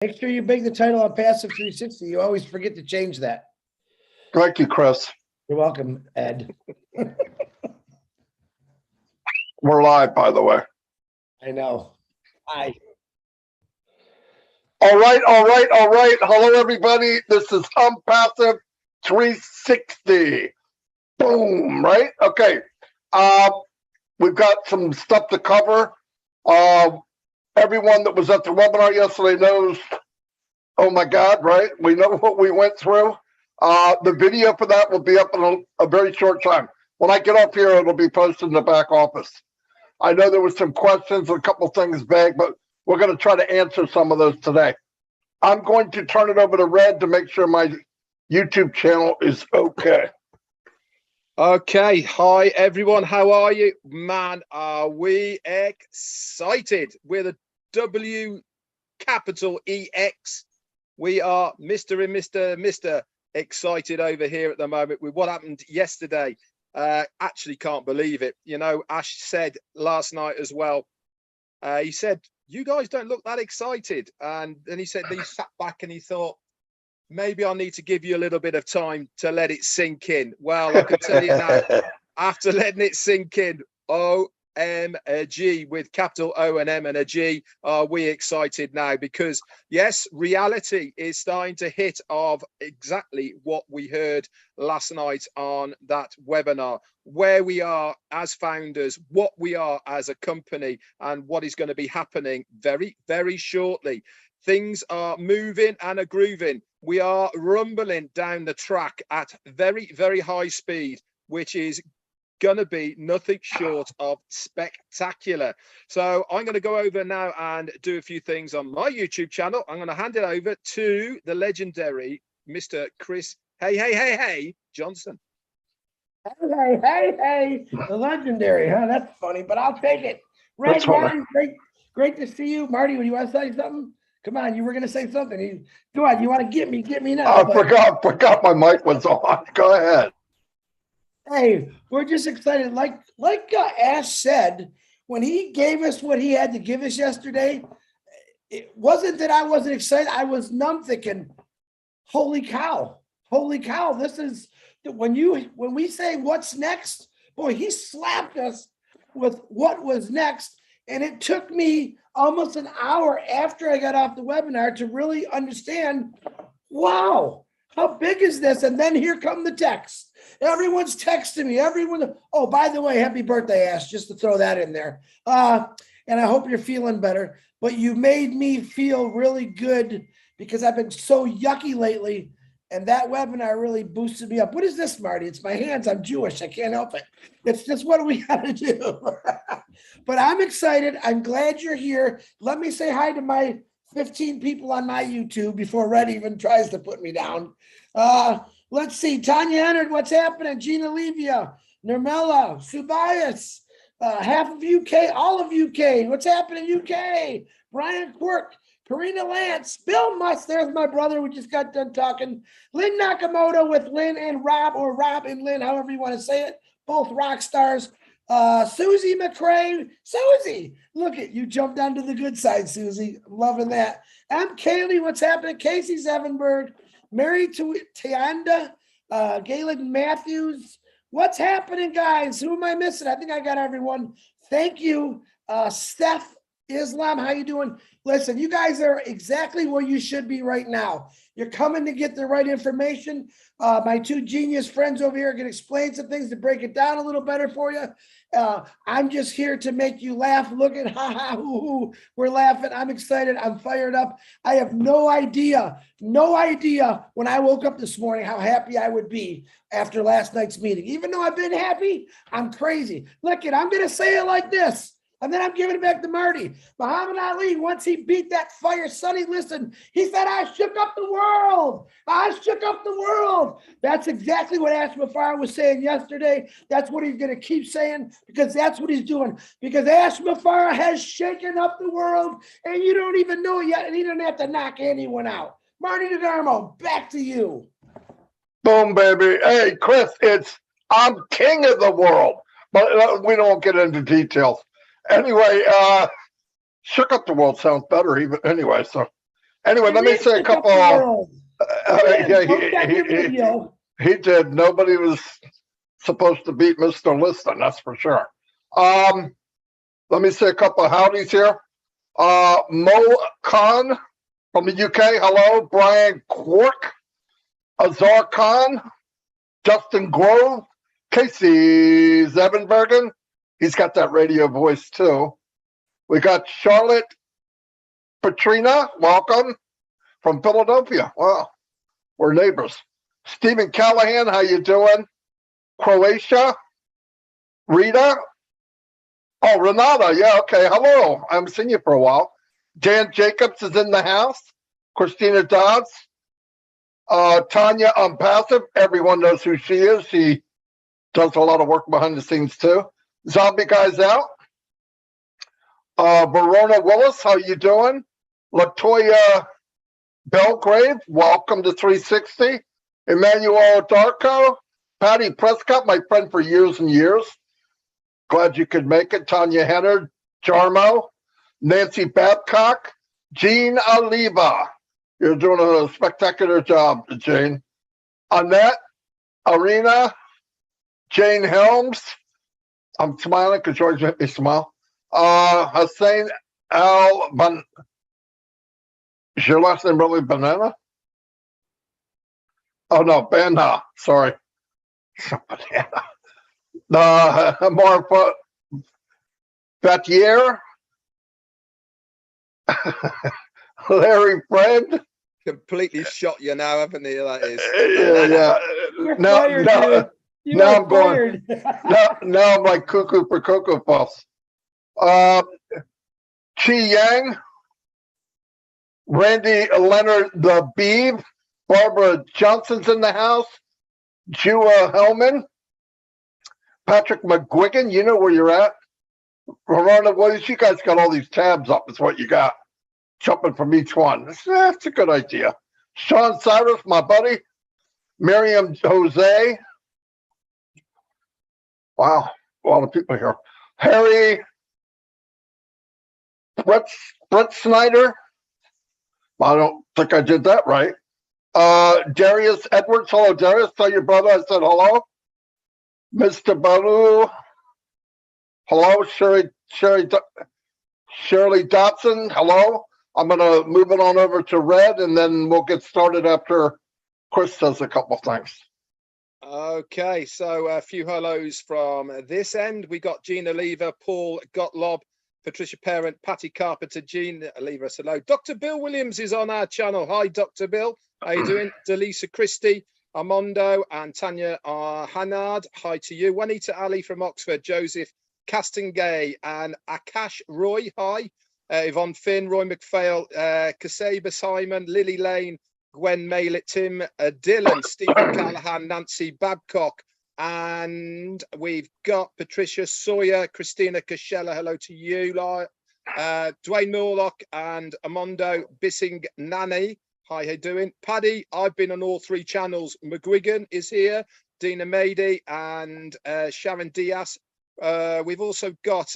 Make sure you make the title on Passive 360. You always forget to change that. Thank you, Chris. You're welcome, Ed. We're live, by the way. I know. Hi. All right. Hello, everybody. This is ONPASSIVE 360. Boom, right? Okay. We've got some stuff to cover. Everyone that was at the webinar yesterday knows, oh my God, right? We know what we went through. The video for that will be up in a very short time. When I get up here, it'll be posted in the back office. I know there was some questions and a couple things vague, but we're going to try to answer some of those today. I'm going to turn it over to Red to make sure my YouTube channel is okay. Okay, hi everyone, how are you? Man, are we excited? We're the W capital EX. We are Mr. and Mr. excited over here at the moment with what happened yesterday. Actually can't believe it. You know, Ash said last night as well, he said, you guys don't look that excited. And then he said, he sat back and he thought, maybe I need to give you a little bit of time to let it sink in. Well, I can tell you now, after letting it sink in, OMG, with capital O and M and a G, are we excited now? Because yes, reality is starting to hit of exactly what we heard last night on that webinar, where we are as founders, what we are as a company, and what is going to be happening very, very shortly. Things are moving and are grooving. We are rumbling down the track at very, very high speed, which is going to be nothing short of spectacular. So I'm going to go over now and do a few things on my YouTube channel. I'm going to hand it over to the legendary Mr. Chris Hey Johnson. Hey, the legendary, huh? That's funny, but I'll take it. Red, Marty, great to see you. Marty, would you want to say something? Come on, you were going to say something. Go on, you want to get me now. I forgot my mic was on. Go ahead. Hey, we're just excited. Like Ash said, when he gave us what he had to give us yesterday, it wasn't that I wasn't excited. I was numb thinking, holy cow, this is, when we say what's next, boy, he slapped us with what was next. And it took me almost an hour after I got off the webinar to really understand, wow, how big is this? And then here come the texts. Everyone's texting me. Oh, by the way, happy birthday, Ash, just to throw that in there. And I hope you're feeling better. But you made me feel really good because I've been so yucky lately. And that webinar really boosted me up. What is this, Marty? It's my hands. I'm Jewish. I can't help it. It's just what we got to do. But I'm excited. I'm glad you're here. Let me say hi to my 15 people on my YouTube before Red even tries to put me down. Let's see. Tanya Ennard, what's happening? Gina Levia, Nirmela, Subias, half of UK, all of UK. What's happening, UK? Brian Quirk. Karina Lance, Bill Must, there's my brother. We just got done talking. Lynn Nakamoto with Lynn and Rob, or Rob and Lynn, however you want to say it. Both rock stars. Susie McCrae. Susie, look at you, jumped onto the good side, Susie. I'm loving that. I'm Kaylee. What's happening? Casey Zevenberg. Mary Tianda. Galen Matthews. What's happening, guys? Who am I missing? I think I got everyone. Thank you. Steph Islam, how you doing? Listen, you guys are exactly where you should be right now. You're coming to get the right information. My two genius friends over here are going to explain some things to break it down a little better for you. I'm just here to make you laugh. Look at we're laughing. I'm excited. I'm fired up. I have no idea when I woke up this morning how happy I would be after last night's meeting. Even though I've been happy, I'm crazy. Look, I'm going to say it like this. And then I'm giving it back to Marty. Muhammad Ali, once he beat that fire, Sonny, listen, he said, I shook up the world. I shook up the world. That's exactly what Ash Mafar was saying yesterday. That's what he's going to keep saying because that's what he's doing. Because Ash Mafar has shaken up the world and you don't even know it yet. And he didn't have to knock anyone out. Marty DeGarmo, back to you. Boom, baby. Hey, Chris, I'm king of the world. But we don't get into details. Anyway, shook up the world sounds better even anyway. So Anyway, let me say a couple. Yeah, your video. He did. Nobody was supposed to beat Mr. Liston, that's for sure. Let me say a couple of howdies here. Mo Khan from the UK, hello. Brian Quark, Azar Khan, Justin Grove, Casey Zevenbergen. He's got that radio voice too. We got Charlotte Patrina, welcome from Philadelphia. Wow, we're neighbors. Stephen Callahan, how you doing? Croatia, Rita. Oh, Renata, yeah, okay, hello. I haven't seen you for a while. Dan Jacobs is in the house. Christina Dodds. Tanya ONPASSIVE, everyone knows who she is. She does a lot of work behind the scenes too. Zombie Guy's out. Verona Willis, how you doing? Latoya Belgrave, welcome to 360. Emmanuel Darko, Patty Prescott, my friend for years and years. Glad you could make it. Tanya Henner, Jarmo, Nancy Babcock, Jean Oliva. You're doing a spectacular job, Jane. Annette, Arena, Jane Helms. I'm smiling because you always make me smile. Hussein Al Ban. Is your last name really Banana? Oh no, Banna. Sorry. Banana. Marfa Batier. Larry Friend. Completely shot you now, haven't he? That is. You're fired, dude. Now I'm going. Now I'm like cuckoo for Cocoa Puffs. Chi Yang, Randy Leonard the Beeb, Barbara Johnson's in the house, Jua Hellman, Patrick McGuigan, you know where you're at. Verona Williams, you guys got all these tabs up, is what you got. Jumping from each one. That's a good idea. Sean Cyrus, my buddy. Miriam Jose. Wow, a lot of people here. Harry Brett Snyder. I don't think I did that right. Darius Edwards. Hello, Darius. Tell your brother I said hello. Mr. Balu. Hello, Shirley Dotson. Hello. I'm going to move it on over to Red, and then we'll get started after Chris says a couple things. Okay, so a few hellos from this end. We got Gina Lever, Paul Gottlob, Patricia Parent, Patty Carpenter, Jean Lever, hello. Dr. Bill Williams is on our channel. Hi, Dr. Bill. How you doing? Delisa Christie, Armando, and Tanya Hanard. Hi to you. Juanita Ali from Oxford, Joseph Castengay, and Akash Roy. Hi. Yvonne Finn, Roy McPhail, Kaseba Simon, Lily Lane, Gwen Maylet, Tim Dillon, Stephen Callahan, Nancy Babcock, and we've got Patricia Sawyer, Christina Cashella, hello to you, Dwayne Morlock, and Amondo Bissing Nani. Hi, how you doing? Paddy, I've been on all three channels. McGuigan is here, Dina Mady, and Sharon Diaz. We've also got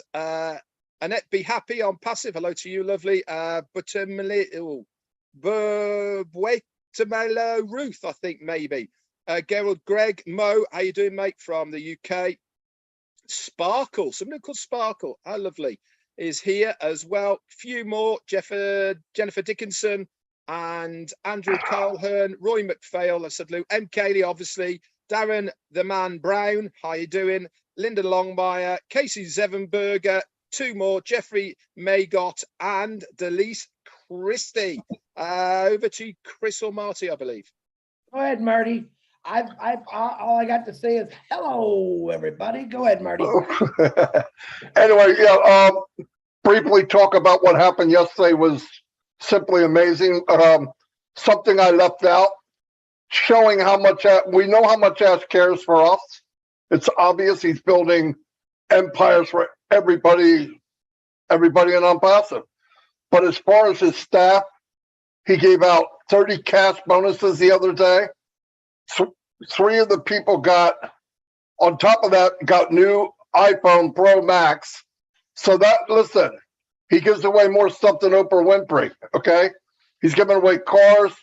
Annette Be Happy on passive. Hello to you, lovely. Buetamelo Ruth, I think maybe. Gerald Greg Mo, how you doing, mate? From the UK. Sparkle, somebody called Sparkle. How lovely is here as well. Few more. Jennifer Dickinson and Andrew Carlhern, Roy McPhail. I said Lou. M. Cayley, obviously. Darren the Man Brown. How you doing? Linda Longmire, Casey Zevenberger. Two more, Jeffrey Maygott and Delise Christie. Over to Chris or Marty, I believe. Go ahead, Marty. All I got to say is hello, everybody. Go ahead, Marty. Anyway, yeah. Briefly talk about what happened yesterday was simply amazing. Something I left out, showing how much we know how much Ash cares for us. It's obvious he's building empires for everybody in ONPASSIVE. But as far as his staff, he gave out 30 cash bonuses the other day. Three of the people got, on top of that, got new iPhone Pro Max. So that, listen, he gives away more stuff than Oprah Winfrey, okay? He's giving away cars,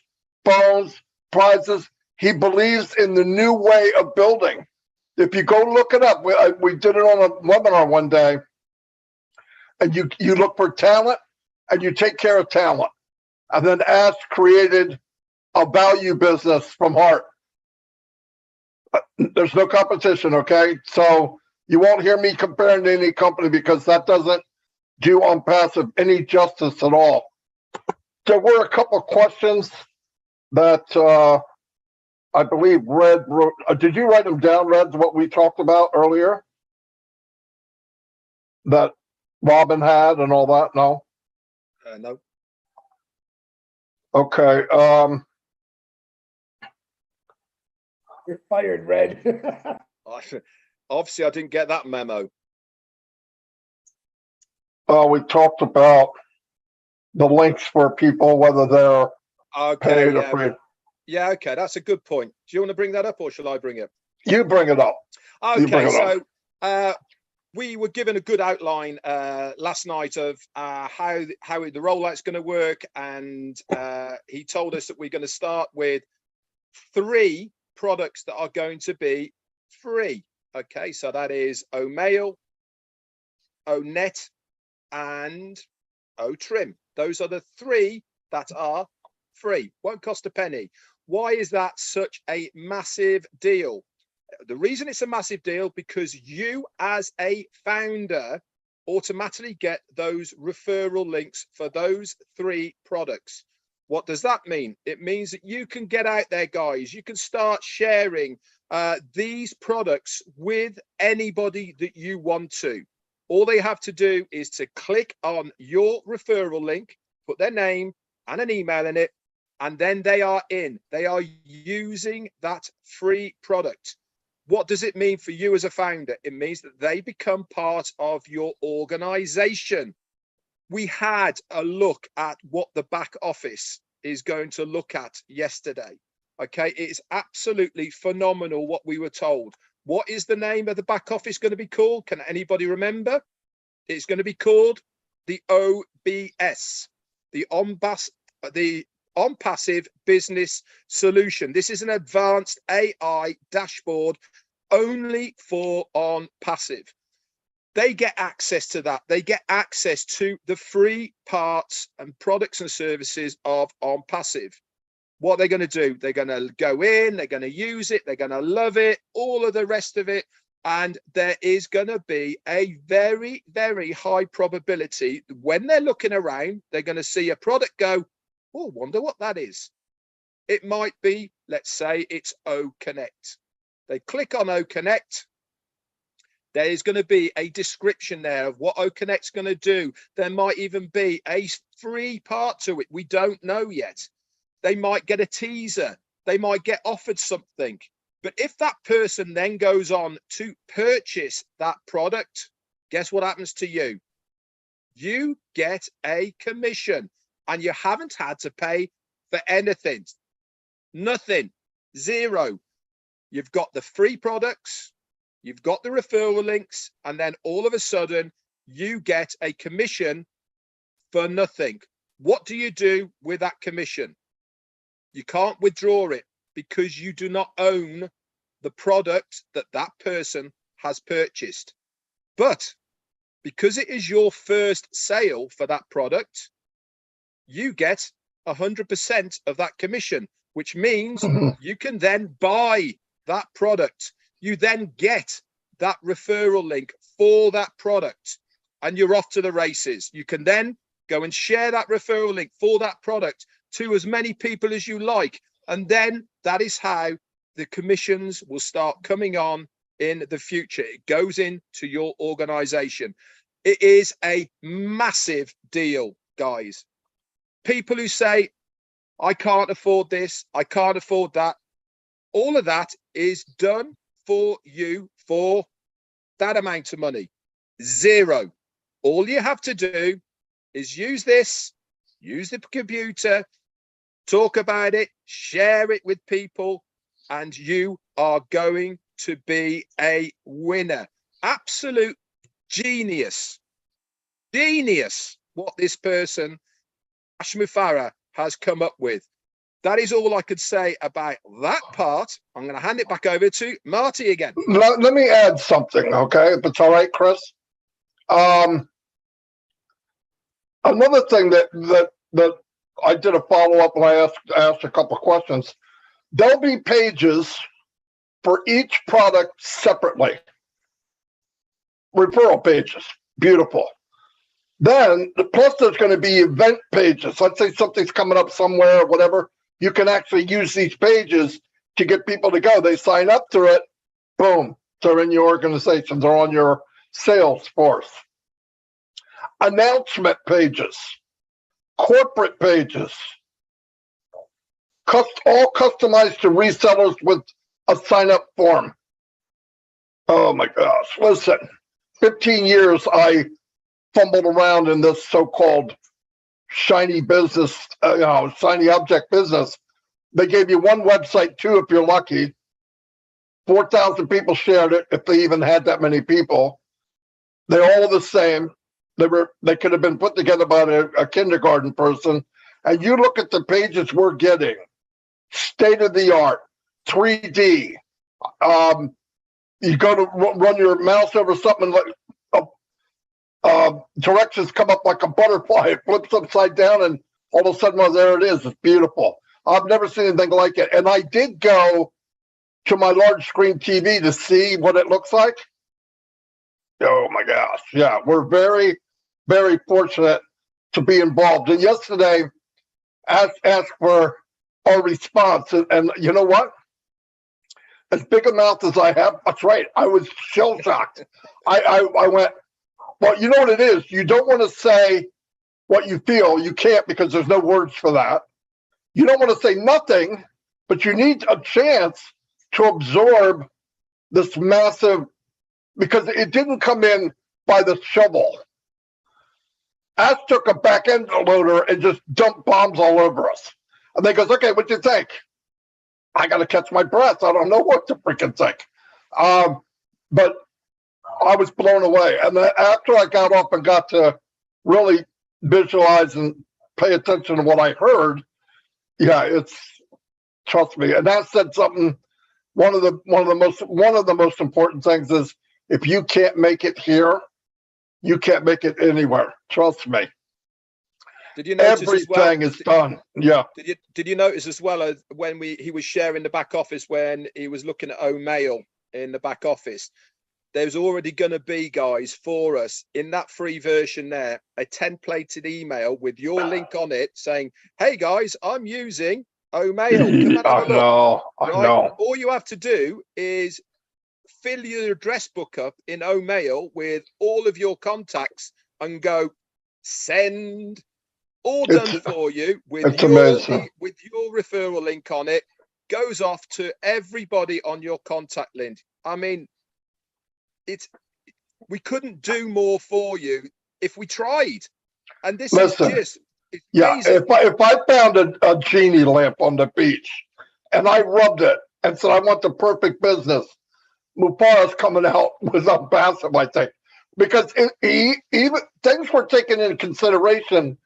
phones, prizes. He believes in the new way of building. If you go look it up, we did it on a webinar one day, and you look for talent and you take care of talent. And then Ash created a value business from heart. There's no competition, okay? So you won't hear me comparing to any company because that doesn't do ONPASSIVE any justice at all. There were a couple of questions that I believe Red wrote. Did you write them down, Red, what we talked about earlier? That Robin had and all that? No? No. Okay. You're fired, Red. Obviously, I didn't get that memo. We talked about the links for people, whether they're Okay, paid or yeah. free. Yeah, okay, that's a good point. Do you want to bring that up or shall I bring it? You bring it up. Okay, so we were given a good outline last night of how the rollout's going to work, and he told us that we're going to start with 3 products that are going to be free. Okay, so that is OMail, ONet, and OTrim. Those are the 3 that are free, won't cost a penny. Why is that such a massive deal? The reason it's a massive deal because you as a founder automatically get those referral links for those 3 products. What does that mean? It means that you can get out there, guys. You can start sharing these products with anybody that you want to. All they have to do is to click on your referral link, put their name and an email in it, and then they are in. They are using that free product. What does it mean for you as a founder? It means that they become part of your organization. We had a look at what the back office is going to look at yesterday. Okay, it's absolutely phenomenal what we were told. What is the name of the back office going to be called? Can anybody remember? It's going to be called the OBS, the ONPASSIVE Business Solution. This is an advanced AI dashboard only for ONPASSIVE. They get access to that. They get access to the free parts and products and services of ONPASSIVE. What they're going to do, they're going to go in, they're going to use it, they're going to love it, all of the rest of it. And there is going to be a very, very high probability when they're looking around, they're going to see a product go, oh, wonder what that is. It might be, let's say it's OConnect. They click on OConnect. There is going to be a description there of what OConnect's going to do. There might even be a free part to it. We don't know yet. They might get a teaser. They might get offered something. But if that person then goes on to purchase that product, guess what happens to you? You get a commission and you haven't had to pay for anything. Nothing. Zero. You've got the free products. You've got the referral links, and then all of a sudden you get a commission for nothing. What do you do with that commission? You can't withdraw it because you do not own the product that that person has purchased. But because it is your first sale for that product, you get 100% of that commission, which means you can then buy that product. You then get that referral link for that product and you're off to the races. You can then go and share that referral link for that product to as many people as you like. And then that is how the commissions will start coming on in the future. It goes into your organization. It is a massive deal, guys. People who say, I can't afford this, I can't afford that. All of that is done for you for that amount of money. Zero. All you have to do is use this, use the computer, talk about it, share it with people, and you are going to be a winner. Absolute genius. Genius what this person, Ash Mufarah, has come up with. That is all I could say about that part. I'm going to hand it back over to Marty again. Let me add something, okay? If it's all right, Chris. Another thing that I did a follow-up and I asked a couple of questions. There'll be pages for each product separately. Referral pages, beautiful. Then, plus there's going to be event pages. Let's say something's coming up somewhere or whatever. You can actually use these pages to get people to go. They sign up to it, boom, they're in your organization. They're on your sales force. Announcement pages, corporate pages, all customized to resellers with a sign-up form. Oh my gosh, listen, 15 years I fumbled around in this so-called shiny business, shiny object business. They gave you one website too, if you're lucky. 4,000 people shared it, if they even had that many people. They're all the same. They could have been put together by a kindergarten person. And you look at the pages we're getting, state of the art, 3D. You go to run your mouse over something like directions come up like a butterfly. It flips upside down, and all of a sudden, well, there it is. It's beautiful. I've never seen anything like it. And I did go to my large screen TV to see what it looks like. Oh my gosh. Yeah, we're very, very fortunate to be involved. And yesterday, asked for our response. And you know what? As big a mouth as I have, that's right. I was shell shocked. I went, well, you know what it is? You don't want to say what you feel. You can't, because there's no words for that. You don't want to say nothing, but you need a chance to absorb this massive, because it didn't come in by the shovel. Ash took a back end loader and just dumped bombs all over us. And they goes, okay, what do you think? I got to catch my breath. I don't know what to freaking think. But I was blown away. And then after I got up and got to really visualize and pay attention to what I heard, yeah, trust me. And that said something. One of the most important things is, if you can't make it here, you can't make it anywhere. Trust me. Did you notice everything is done? Yeah. Did you notice as well when he was sharing the back office, when he was looking at mail in the back office? There's already going to be, guys, for us in that free version there, a templated email with your link on it saying, "Hey guys, I'm using mail." I know. All you have to do is fill your address book up in mail with all of your contacts and go send. All done for you with your referral link on it. Goes off to everybody on your contact list. I mean, we couldn't do more for you if we tried. And this is just amazing. If I found a genie lamp on the beach and I rubbed it and said I want the perfect business, Mufara's coming out with ONPASSIVE, I think, because even things were taken into consideration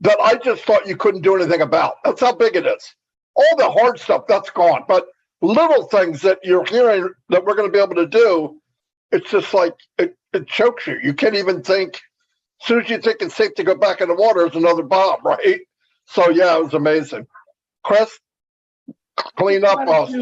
that I just thought you couldn't do anything about. That's how big it is. All the hard stuff, that's gone. But little things that you're hearing that we're going to be able to do, it's just like it chokes you. You can't even think. As soon as you think it's safe to go back in the water, there's another bomb, right? So yeah, it was amazing. Chris, clean up us.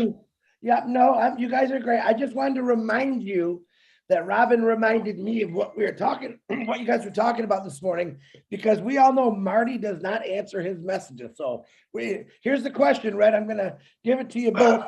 Yeah, no, you guys are great. I just wanted to remind you that Robin reminded me of what you guys were talking about this morning, because we all know Marty does not answer his messages. So here's the question, Red. I'm going to give it to you both,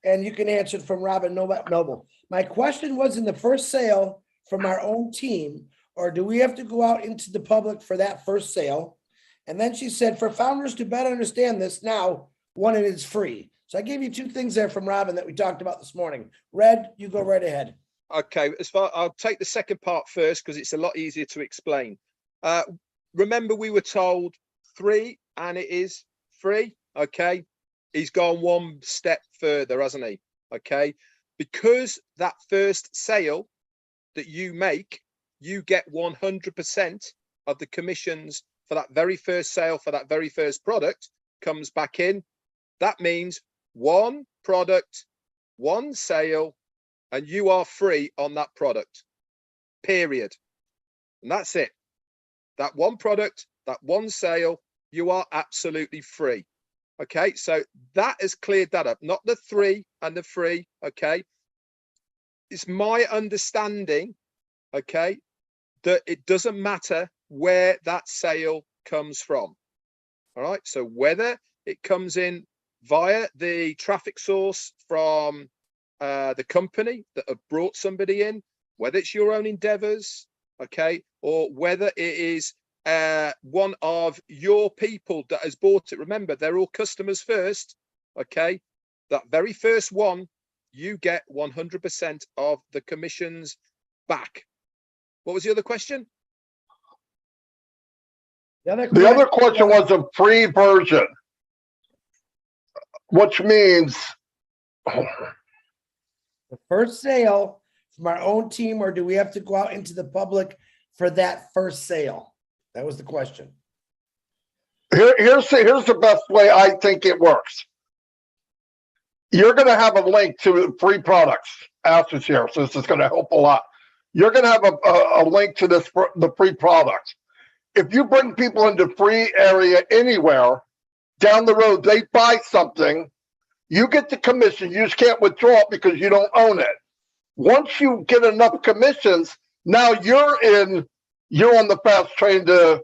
and you can answer it from Robin Noble. My question was, in the first sale from our own team, or do we have to go out into the public for that first sale? And then she said, for founders to better understand this now, one, it is free. So I gave you two things there from Robin that we talked about this morning. Red, you go right ahead. Okay, I'll take the second part first, because it's a lot easier to explain. Remember, we were told 3, and it is free. Okay, he's gone one step further, hasn't he? Okay, because that first sale that you make, you get 100% of the commissions for that very first sale, for that very first product comes back in, that means one product, one sale, and you are free on that product, period. And that's it. That one product, that one sale, you are absolutely free. Okay, so that has cleared that up, not the 3 and the free. Okay, it's my understanding, okay, that it doesn't matter where that sale comes from. All right, so whether it comes in via the traffic source from the company that have brought somebody in, whether it's your own endeavors, okay, or whether it is one of your people that has bought it. Remember, they're all customers first, okay? That very first one, you get 100% of the commissions back. What was the other question? The other question was a free version, which means the first sale from our own team, or do we have to go out into the public for that first sale? That was the question. Here's the best way I think it works. You're going to have a link to free products. Ash is here, so this is going to help a lot. You're going to have a link to the free products. If you bring people into free area anywhere, down the road, they buy something, you get the commission. You just can't withdraw it because you don't own it. Once you get enough commissions, now you're on the fast train to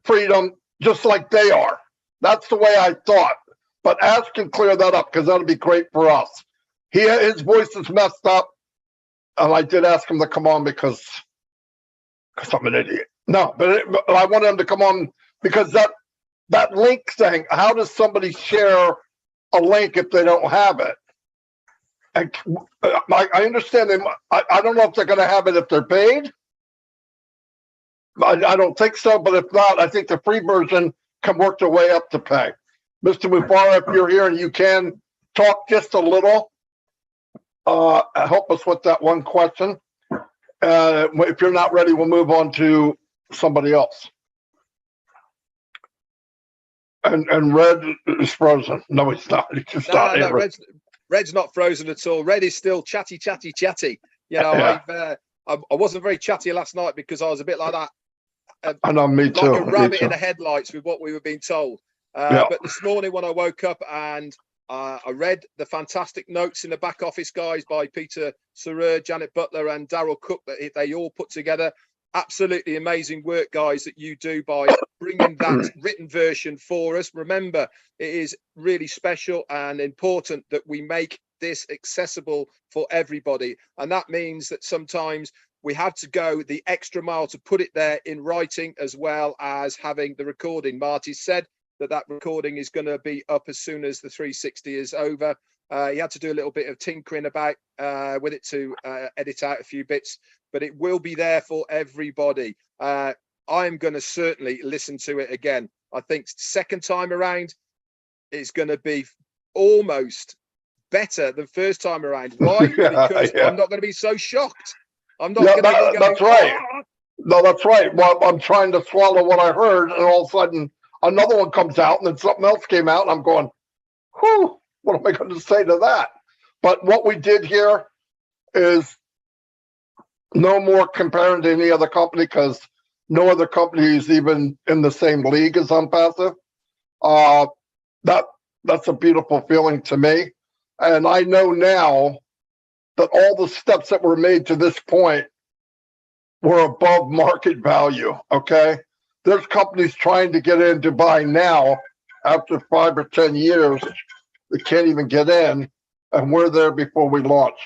freedom, just like they are. That's the way I thought. But Ash can clear that up because that'll be great for us. His voice is messed up, and I did ask him to come on because I'm an idiot. No, but I wanted him to come on because that link thing. How does somebody share a link if they don't have it? And I understand them. I don't know if they're going to have it if they're paid. I don't think so, but if not, I think the free version can work their way up to pay. Mr. Mufara, if you're here and you can talk just a little, help us with that one question. If you're not ready, we'll move on to somebody else. And Red is frozen. No, he's not. He's just not. No, Red's not frozen at all. Red is still chatty. You know, Yeah. I wasn't very chatty last night because I was a bit like that. I know, me too. Like a rabbit in the headlights with what we were being told. Yeah. But this morning when I woke up and I read the fantastic notes in the back office, guys, by Peter Sarer, Janet Butler and Daryl Cook, that they all put together. Absolutely amazing work, guys, that you do by bringing that written version for us. Remember, it is really special and important that we make this accessible for everybody. And that means that sometimes we have to go the extra mile to put it there in writing, as well as having the recording. Marty said that recording is going to be up as soon as the 360 is over. He had to do a little bit of tinkering about with it to edit out a few bits, but it will be there for everybody. I'm going to certainly listen to it again. I think second time around is going to be almost better than first time around. Why? Because I'm not going to be so shocked. I'm not going to be going, that's right. No, that's right. Well, I'm trying to swallow what I heard, and all of a sudden another one comes out, and then something else came out, and I'm going, whew, what am I going to say to that? But what we did here is no more comparing to any other company, because no other company is even in the same league as ONPASSIVE. That's a beautiful feeling to me. And I know now that all the steps that were made to this point were above market value, okay? There's companies trying to get in to buy now after 5 or 10 years. They can't even get in, and we're there before we launch.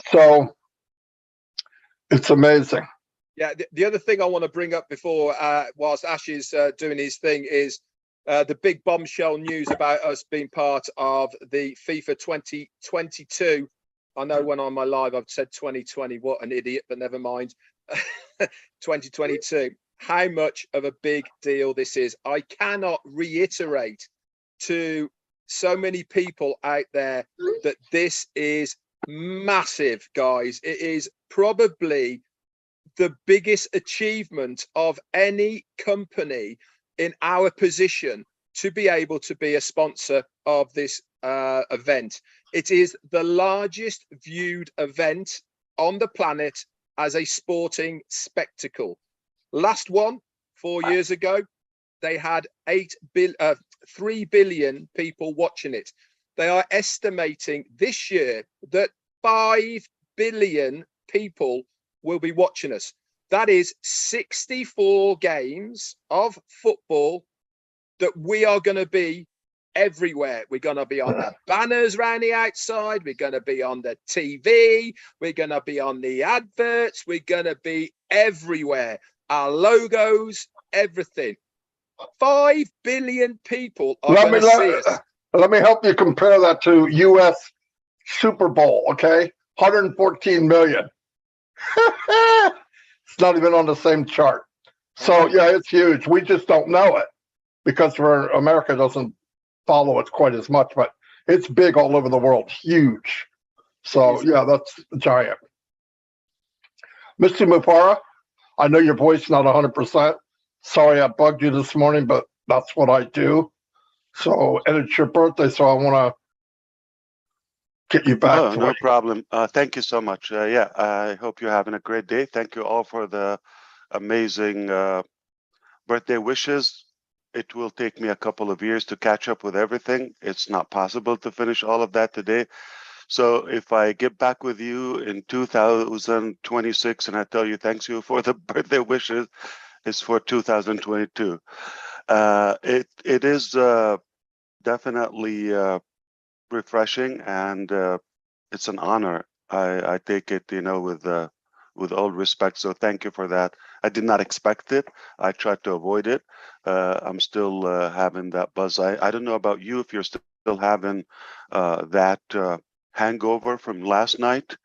So it's amazing. Yeah, the other thing I want to bring up before, whilst Ash is doing his thing, is the big bombshell news about us being part of the FIFA 2022. I know when on my live I've said 2020, what an idiot, but never mind. 2022. How much of a big deal this is. I cannot reiterate to so many people out there that this is massive, guys. It is probably the biggest achievement of any company in our position to be able to be a sponsor of this event. It is the largest viewed event on the planet as a sporting spectacle. Last one, 4 years ago, they had 3 billion people watching it. They are estimating this year that 5 billion people will be watching us. That is 64 games of football that we are going to be everywhere. We're going to be on the banners around the outside. We're going to be on the TV. We're going to be on the adverts. We're going to be everywhere. Our logos, everything. 5 billion people are going to see us. Let me help you compare that to U.S. Super Bowl, okay? 114 million. It's not even on the same chart. So, yeah, it's huge. We just don't know it because America doesn't follow it quite as much, but it's big all over the world. Huge. So, yeah, that's giant. Mr. Mufara, I know your voice not 100%. Sorry I bugged you this morning, but that's what I do. So, and it's your birthday, so I want to get you back. Oh, no problem. Thank you so much. Yeah, I hope you're having a great day. Thank you all for the amazing birthday wishes. It will take me a couple of years to catch up with everything. It's not possible to finish all of that today. So if I get back with you in 2026 and I tell you thanks you for the birthday wishes, it's for 2022. It is definitely refreshing, and it's an honor. I take it, with all respect. So thank you for that. I did not expect it. I tried to avoid it. I'm still having that buzz. I don't know about you, if you're still having that hangover from last night.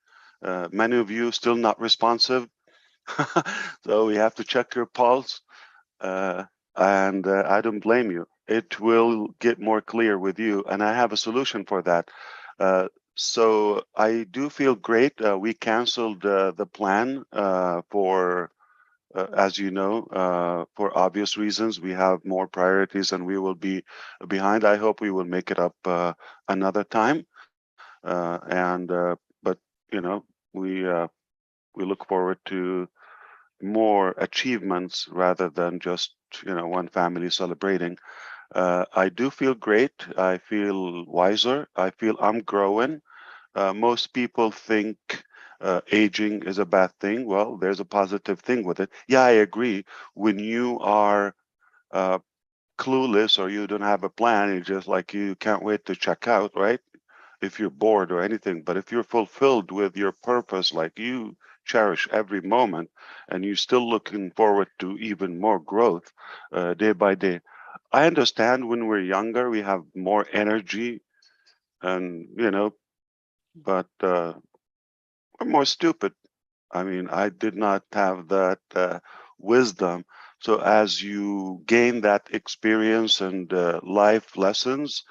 Many of you still not responsive. So we have to check your pulse. And I don't blame you. It will get more clear with you, and I have a solution for that. So I do feel great. We canceled the plan for, as you know, for obvious reasons. We have more priorities and we will be behind. I hope we will make it up another time. But we look forward to more achievements rather than just one family celebrating. I do feel great. I feel wiser. I feel I'm growing. Most people think aging is a bad thing. Well, there's a positive thing with it. Yeah, I agree. When you are clueless or you don't have a plan, it's just like you can't wait to check out, right? If you're bored or anything. But if you're fulfilled with your purpose, like you cherish every moment and you're still looking forward to even more growth day by day. I understand when we're younger, we have more energy and, but we're more stupid. I mean, I did not have that wisdom. So as you gain that experience and life lessons,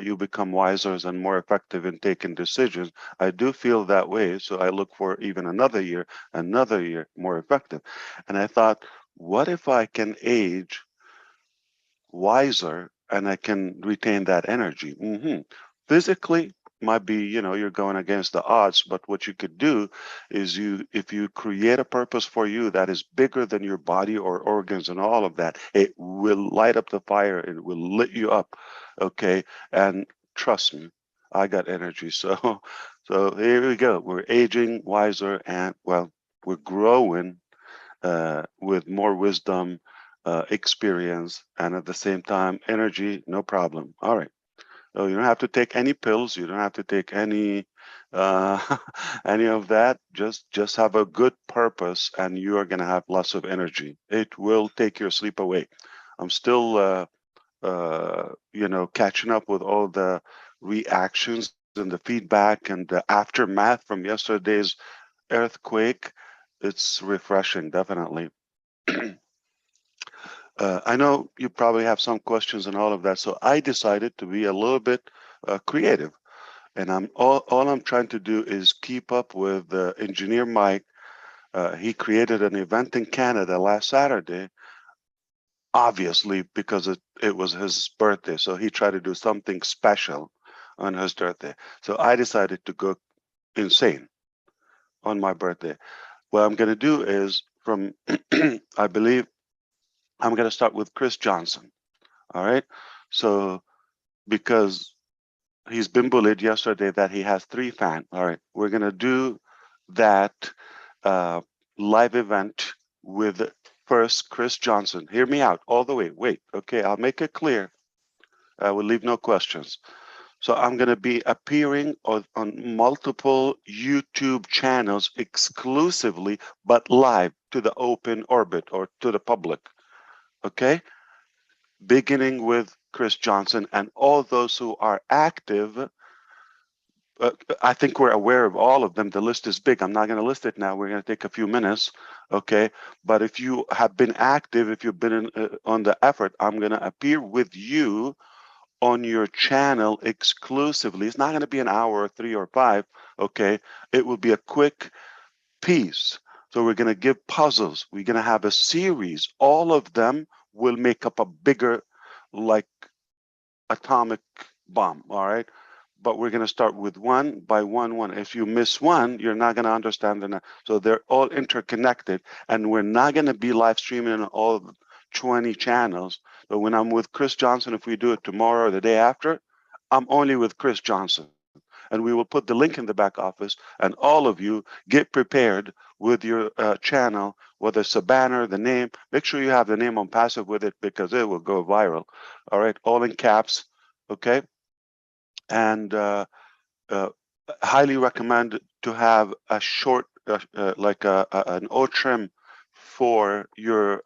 you become wiser and more effective in taking decisions. I do feel that way. So I look for even another year more effective. And I thought, what if I can age wiser and I can retain that energy? Physically, might be, you're going against the odds, but what you could do is if you create a purpose for you that is bigger than your body or organs and all of that, it will light up the fire. It will lit you up. Okay. And trust me, I got energy. So here we go. We're aging wiser and we're growing with more wisdom, experience, and at the same time, energy, no problem. All right. So you don't have to take any pills. You don't have to take any any of that. Just have a good purpose, and you are going to have lots of energy. It will take your sleep away. I'm still, catching up with all the reactions and the feedback and the aftermath from yesterday's earthquake. It's refreshing, definitely. I know you probably have some questions and all of that, so I decided to be a little bit creative, and all I'm trying to do is keep up with Engineer Mike He created an event in Canada last Saturday, obviously because it was his birthday. So he tried to do something special on his birthday. So I decided to go insane on my birthday. What I'm going to do is from, I believe I'm going to start with Chris Johnson. All right. So because he's been bullied yesterday that he has 3 fans. All right. We're going to do that live event with first Chris Johnson. Hear me out all the way. Wait. Okay. I'll make it clear. I will leave no questions. So I'm going to be appearing on multiple YouTube channels exclusively, but live to the open orbit or to the public. Okay. Beginning with Chris Johnson and all those who are active. I think we're aware of all of them. The list is big. I'm not going to list it now. We're going to take a few minutes. Okay. But if you have been active, if you've been on the effort, I'm going to appear with you on your channel exclusively. It's not going to be an hour or 3 or 5. Okay. It will be a quick piece. So we're going to give puzzles. We're going to have a series. All of them will make up a bigger, like, atomic bomb. All right. But we're going to start with one by one. If you miss one, you're not going to understand the next. So they're all interconnected, and we're not going to be live streaming on all 20 channels. But when I'm with Chris Johnson, if we do it tomorrow or the day after, I'm only with Chris Johnson. And we will put the link in the back office, and all of you get prepared with your channel, whether it's a banner, the name. Make sure you have the name ONPASSIVE with it because it will go viral. All right, all in caps, okay? And highly recommend to have a short, like an O-trim for your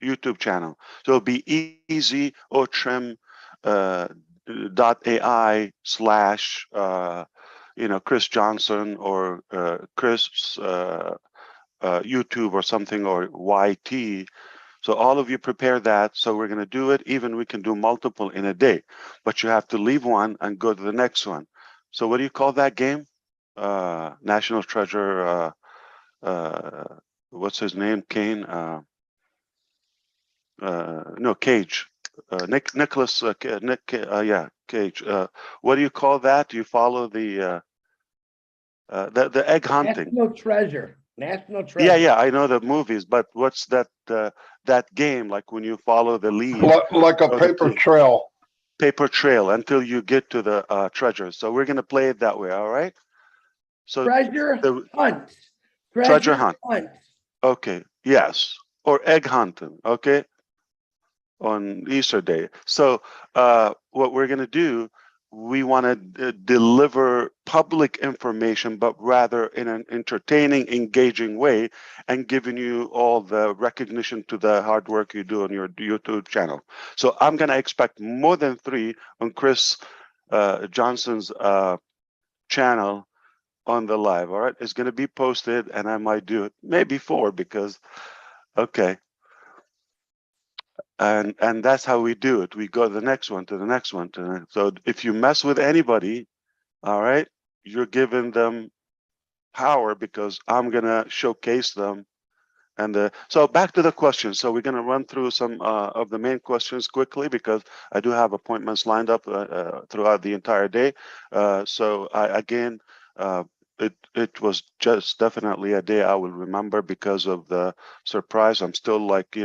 YouTube channel. So it'll be easy, O-trim .ai / Chris Johnson or Chris YouTube or something, or YT. So all of you prepare that. So we're going to do it. Even we can do multiple in a day, but you have to leave one and go to the next one. So what do you call that game? National Treasure. What's his name? Kane. No, Cage. Nicholas. Yeah, Cage. What do you call that? Do you follow the egg hunting? National treasure. National treasure. Yeah, I know the movies, but what's that that game like when you follow the lead? Like a paper trail. Paper trail until you get to the treasure. So we're gonna play it that way, all right? So treasure hunt. Treasure hunt. Okay, yes. Or egg hunting, okay? On Easter day. So what we're gonna do, we want to deliver public information, but rather in an entertaining, engaging way, and giving you all the recognition to the hard work you do on your YouTube channel. So I'm going to expect more than 3 on Chris Johnson's channel on the live. All right, it's going to be posted, and I might do it maybe 4 because, okay. And that's how we do it. We go to the next one, to the next one. So if you mess with anybody, all right, you're giving them power because I'm going to showcase them. And so back to the questions. So we're going to run through some of the main questions quickly because I do have appointments lined up throughout the entire day. So again, it was just definitely a day I will remember because of the surprise. I'm still, like,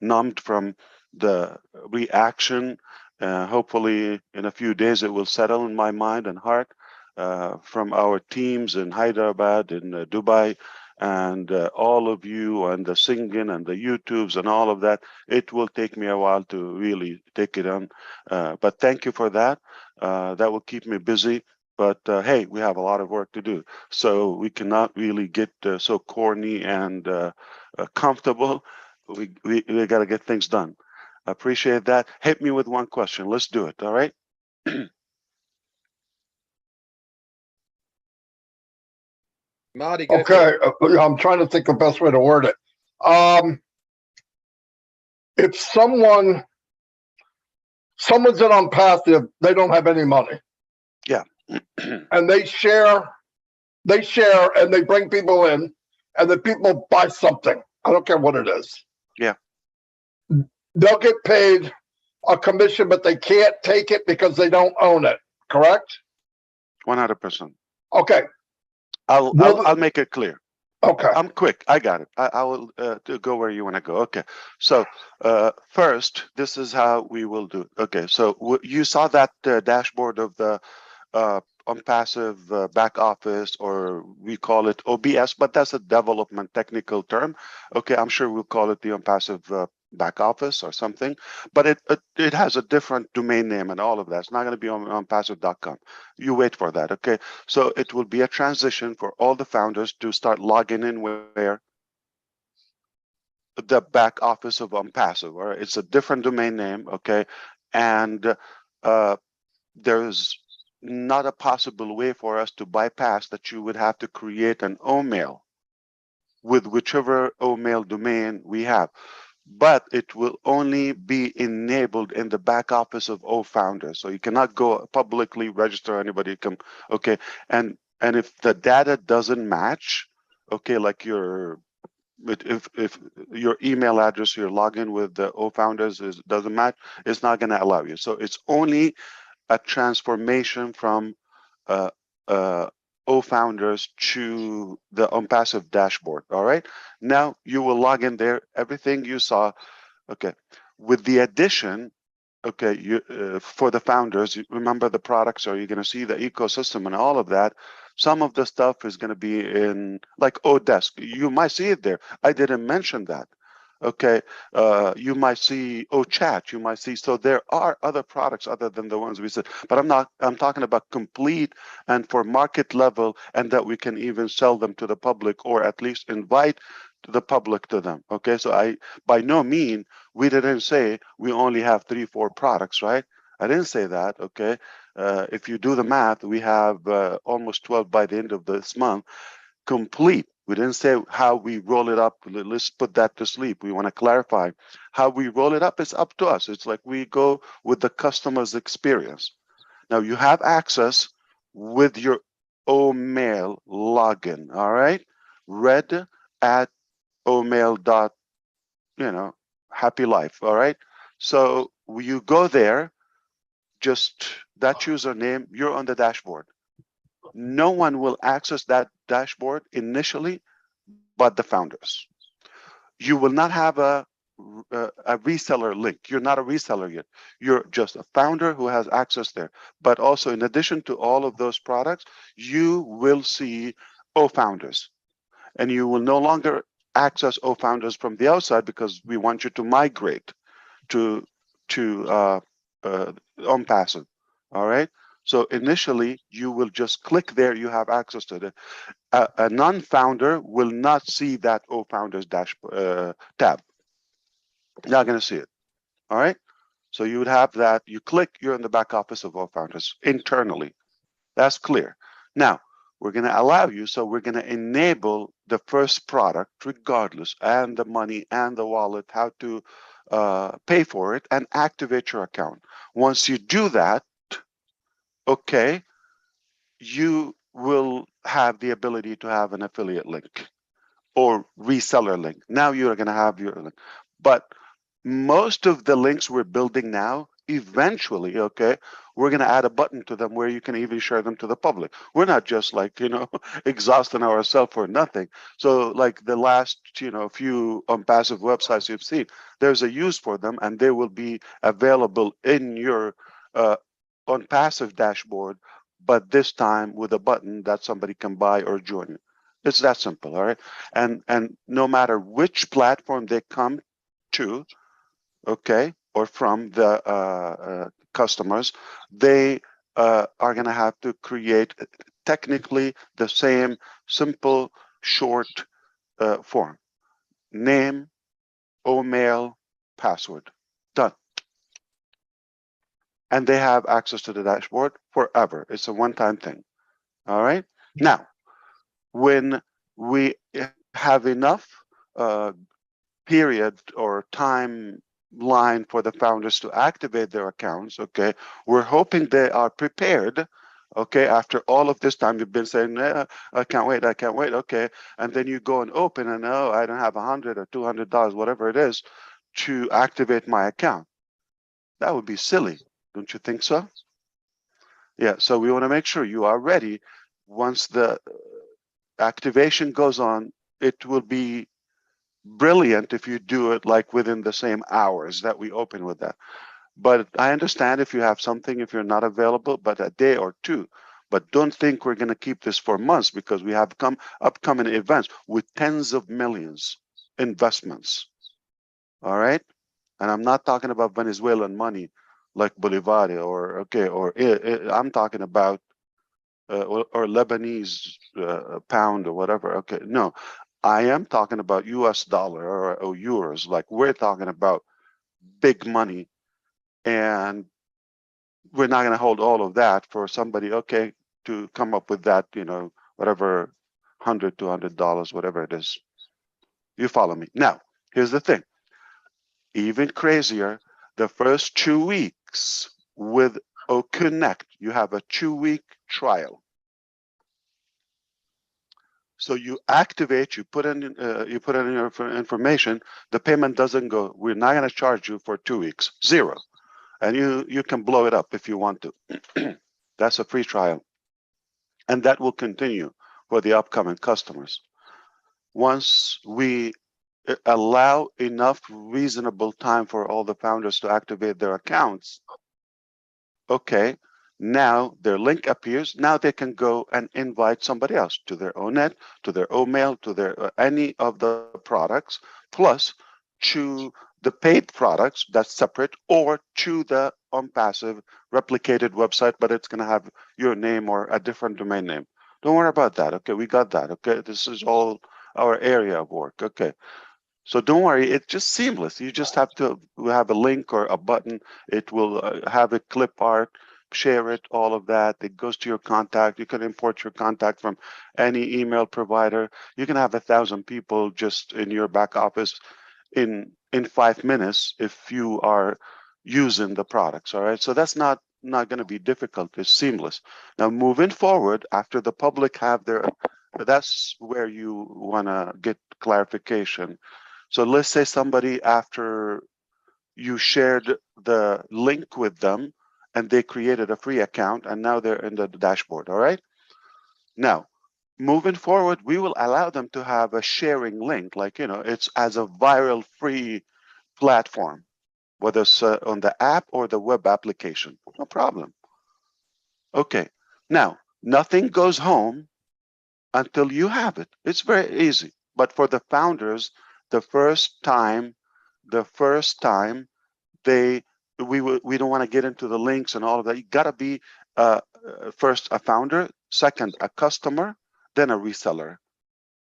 numbed from the reaction. Hopefully in a few days it will settle in my mind and heart from our teams in Hyderabad, in Dubai, and all of you, and the singing and the YouTubes and all of that. It will take me a while to really take it on, but thank you for that. That will keep me busy. But hey, we have a lot of work to do, so we cannot really get so corny and comfortable. We got to get things done. I appreciate that. Hit me with one question. Let's do it. All right. Marty, go Okay, I'm trying to think the best way to word it. If someone's in ONPASSIVE, they don't have any money. Yeah. And they share and they bring people in, and then people buy something. I don't care what it is. Yeah. They'll get paid a commission, but they can't take it because they don't own it. Correct? 100%. Okay. I'll make it clear. Okay. I'm quick. I got it. I will go where you want to go. Okay. So first, this is how we will do it. Okay. So you saw that dashboard of the ONPASSIVE back office, or we call it OBS, but that's a development technical term. Okay. I'm sure we'll call it the ONPASSIVE back office or something, but it has a different domain name and all of that. It's not going to be on ONPASSIVE.com. You wait for that. Okay. So it will be a transition for all the founders to start logging in where the back office of ONPASSIVE, or it's a different domain name. Okay. And there's not a possible way for us to bypass that. You would have to create an OMail with whichever OMail domain we have, but it will only be enabled in the back office of all founders. So you cannot go publicly register anybody. Okay, and if the data doesn't match, okay, like if your email address, your login with the O founders doesn't match, it's not going to allow you. So it's only a transformation from O founders to the ONPASSIVE dashboard. All right. Now you will log in there. Everything you saw. Okay. With the addition, okay, you for the founders, you remember the products, or you're going to see the ecosystem and all of that. Some of the stuff is going to be in like Odesk. You might see it there. I didn't mention that. Okay, you might see chat. You might see, so there are other products other than the ones we said, but I'm talking about complete and for market level, and that we can even sell them to the public, or at least invite the public to them. Okay, so by no mean, we didn't say we only have 3-4 products, right? I didn't say that. Okay, if you do the math, we have almost 12 by the end of this month, complete. We didn't say how we roll it up. Let's put that to sleep. We want to clarify how we roll it up. It's up to us. It's like we go with the customer's experience. Now you have access with your OMail login. All right, red at OMail dot, happy life. All right, so you go there, just that username, you're on the dashboard. No one will access that dashboard initially but the founders. You will not have a reseller link. You're not a reseller yet. You're just a founder who has access there. But also, in addition to all of those products, you will see founders, and you will no longer access founders from the outside, because we want you to migrate to ONPASSIVE. All right. So initially, you will just click there. You have access to it. A non-founder will not see that founders tab. Not going to see it. All right. So you would have that. You click. You're in the back office of founders internally. That's clear. Now we're going to allow you. So we're going to enable the first product, regardless, and the money and the wallet, how to pay for it and activate your account. Once you do that, okay, you will have the ability to have an affiliate link or reseller link. Now you're going to have your link. But most of the links we're building now, eventually, okay, we're going to add a button to them where you can even share them to the public. We're not just like, exhausting ourselves for nothing. So like the last, few ONPASSIVE websites you've seen, there's a use for them, and they will be available in your ONPASSIVE dashboard, but this time with a button that somebody can buy or join. It's that simple, all right? And no matter which platform they come to, okay, or from the customers, they are going to have to create technically the same simple, short form. Name, OMail, password. Done. And they have access to the dashboard forever. It's a one-time thing. All right. Now, when we have enough period or timeline for the founders to activate their accounts, okay, we're hoping they are prepared Okay, after all of this time, you've been saying, I can't wait, I can't wait. Okay, and then you go and open, and oh, I don't have $100 or $200, whatever it is, to activate my account. That would be silly, don't you think so? Yeah, so we want to make sure you are ready. Once the activation goes on, it will be brilliant if you do it like within the same hours that we open with that. But I understand if you have something, if you're not available, but a day or two. But don't think we're going to keep this for months, because we have upcoming events with tens of millions investments. All right. And I'm not talking about Venezuelan money like Bolivar or I'm talking about or Lebanese pound or whatever. Okay. No, I am talking about US dollar or euros. Like, we're talking about big money, and we're not going to hold all of that for somebody, okay, to come up with that, whatever, $100, $200, whatever it is. You follow me? Now, here's the thing. Even crazier, the first 2 weeks with OConnect, you have a 2-week trial. So you activate, you put in your information, the payment doesn't go. We're not going to charge you for 2 weeks, zero. And you can blow it up if you want to. That's a free trial. And that will continue for the upcoming customers. Once we allow enough reasonable time for all the founders to activate their accounts, okay, now their link appears. Now they can go and invite somebody else to their ONET, to their OMail, to their any of the products, plus to the paid products that's separate, or to the ONPASSIVE replicated website, but it's going to have your name or a different domain name. Don't worry about that. Okay, we got that. Okay, this is all our area of work. Okay. So don't worry, it's just seamless. You just have to have a link or a button. It will have a clip art, share it, all of that. It goes to your contact. You can import your contact from any email provider. You can have 1,000 people just in your back office in 5 minutes if you are using the products. All right. So that's not going to be difficult. It's seamless. Now, moving forward, after the public have their, that's where you want to get clarification. So let's say somebody, after you shared the link with them and they created a free account, and now they're in the dashboard. All right. Now, moving forward, we will allow them to have a sharing link, like, it's as a viral free platform, whether it's on the app or the web application. No problem. Okay. Now, nothing goes home until you have it. It's very easy. But for the founders, the first time we don't want to get into the links and all of that. You got to be first a founder, second a customer, then a reseller.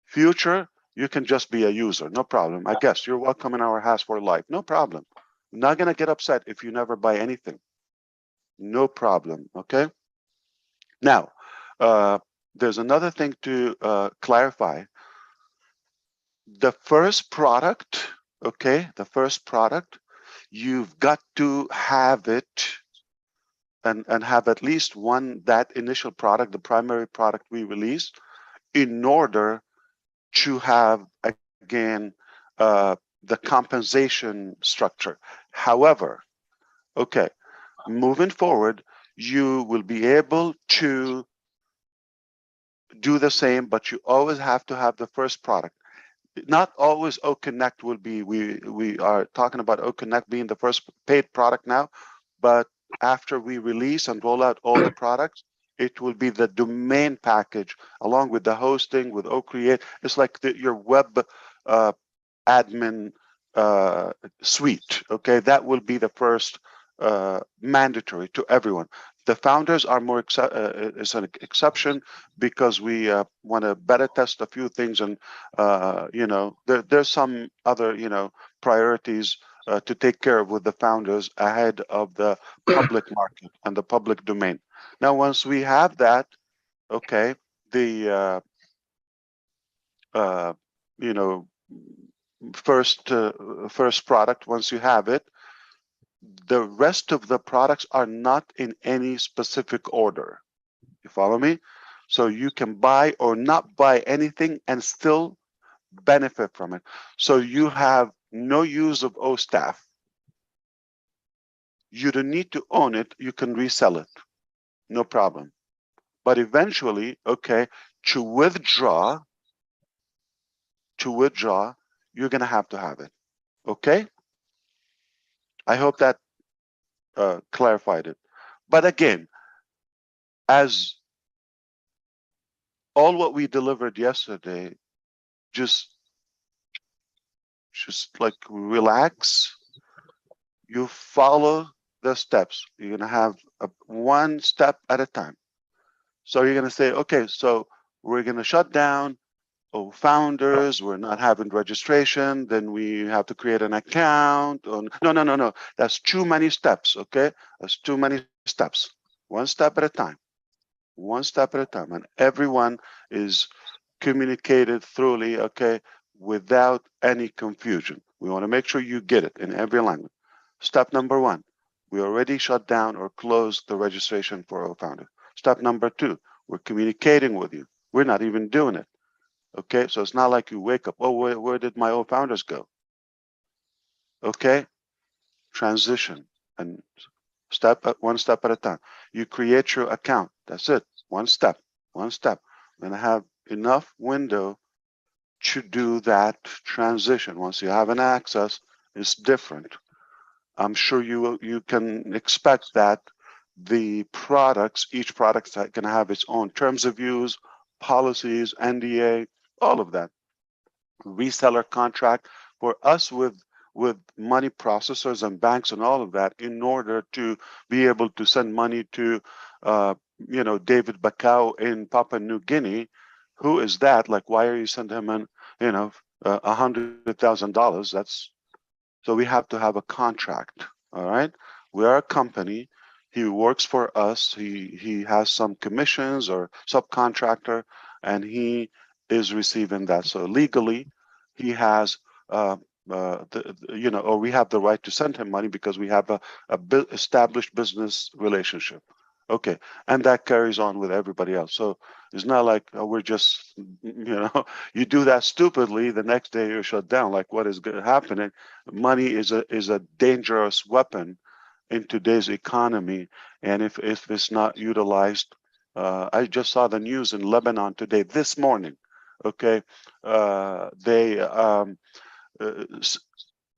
Future, you can just be a user, no problem. I guess you're welcome in our house for life, no problem. I'm not gonna get upset if you never buy anything, no problem. Okay. Now, there's another thing to clarify. The first product, okay, you've got to have it and have at least one, that initial product, the primary product we release, in order to have, again, the compensation structure. However, okay, moving forward, you will be able to do the same, but you always have to have the first product. Not always OConnect will be, we are talking about OConnect being the first paid product now, but after we release and roll out all the products, it will be the domain package along with the hosting with OCreate. It's like your web admin suite. Okay, that will be the first mandatory to everyone. The founders are more is an exception, because we want to beta test a few things, and there's some other priorities to take care of with the founders ahead of the public market and the public domain. Now, once we have that, okay, the first product, once you have it, the rest of the products are not in any specific order. You follow me? So you can buy or not buy anything and still benefit from it. So you have no use of O staff. You don't need to own it. You can resell it. No problem. But eventually, okay, to withdraw, you're going to have it. Okay? I hope that clarified it. But again, as all what we delivered yesterday, just like relax. You follow the steps. You're going to have one step at a time. So you're going to say, okay, so we're going to shut down founders. We're not having registration. Then we have to create an account. No. That's too many steps. Okay. That's too many steps. One step at a time. One step at a time. And everyone is communicated thoroughly, okay, without any confusion. We want to make sure you get it in every language. Step number one, we already shut down or closed the registration for our founder. Step number two, we're communicating with you. We're not even doing it. Okay, so it's not like you wake up, oh, where did my old founders go? Okay, transition and one step at a time. You create your account. That's it. One step. We're gonna have enough window to do that transition. Once you have an access, it's different. I'm sure you can expect that the products, each product is going to have its own terms of use, policies, NDA, all of that. Reseller contract for us with money processors and banks and all of that, in order to be able to send money to David Bacau in Papua New Guinea. Who is that? Like, why are you sending him in $100,000? That's so we have to have a contract. All right, we are a company. He works for us. He has some commissions or subcontractor, and he is receiving that. So legally, he has or we have the right to send him money because we have a established business relationship. Okay, and that carries on with everybody else. So it's not like we're just, you do that stupidly, the next day you're shut down. Like, what is happening? Money is a dangerous weapon in today's economy, and if it's not utilized, I just saw the news in Lebanon today, this morning. Okay, they